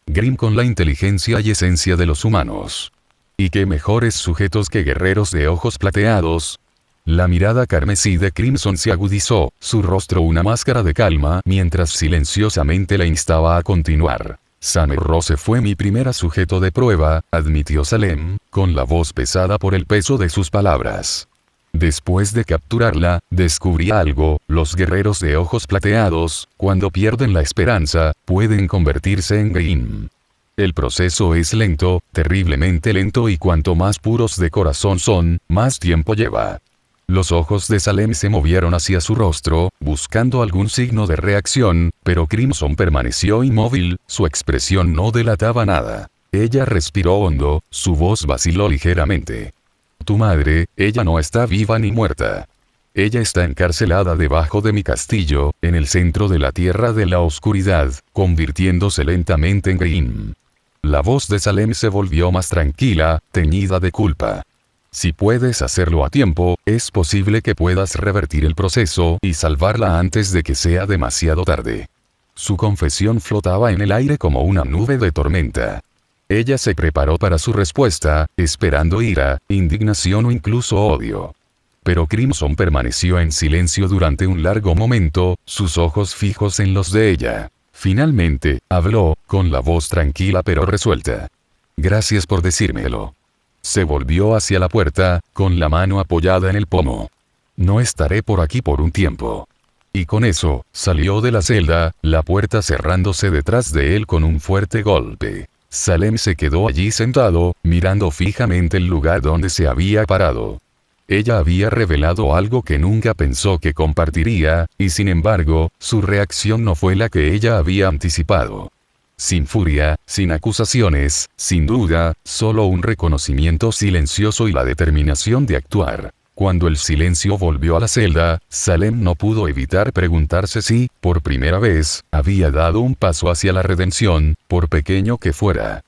Grimm con la inteligencia y esencia de los humanos. ¿Y qué mejores sujetos que guerreros de ojos plateados? La mirada carmesí de Crimson se agudizó, su rostro una máscara de calma mientras silenciosamente le instaba a continuar. Summer Rose fue mi primera sujeto de prueba, admitió Salem, con la voz pesada por el peso de sus palabras. Después de capturarla, descubrí algo, los guerreros de ojos plateados, cuando pierden la esperanza, pueden convertirse en Grimm. El proceso es lento, terriblemente lento y cuanto más puros de corazón son, más tiempo lleva. Los ojos de Salem se movieron hacia su rostro, buscando algún signo de reacción, pero Crimson permaneció inmóvil, su expresión no delataba nada. Ella respiró hondo, su voz vaciló ligeramente. Tu madre, ella no está viva ni muerta. Ella está encarcelada debajo de mi castillo, en el centro de la tierra de la oscuridad, convirtiéndose lentamente en Grimm. La voz de Salem se volvió más tranquila, teñida de culpa. Si puedes hacerlo a tiempo, es posible que puedas revertir el proceso y salvarla antes de que sea demasiado tarde. Su confesión flotaba en el aire como una nube de tormenta. Ella se preparó para su respuesta, esperando ira, indignación o incluso odio. Pero Crimson permaneció en silencio durante un largo momento, sus ojos fijos en los de ella. Finalmente, habló, con la voz tranquila pero resuelta. Gracias por decírmelo. Se volvió hacia la puerta, con la mano apoyada en el pomo. No estaré por aquí por un tiempo. Y con eso, salió de la celda, la puerta cerrándose detrás de él con un fuerte golpe. Salem se quedó allí sentado, mirando fijamente el lugar donde se había parado. Ella había revelado algo que nunca pensó que compartiría, y sin embargo, su reacción no fue la que ella había anticipado. Sin furia, sin acusaciones, sin duda, solo un reconocimiento silencioso y la determinación de actuar. Cuando el silencio volvió a la celda, Salem no pudo evitar preguntarse si, por primera vez, había dado un paso hacia la redención, por pequeño que fuera.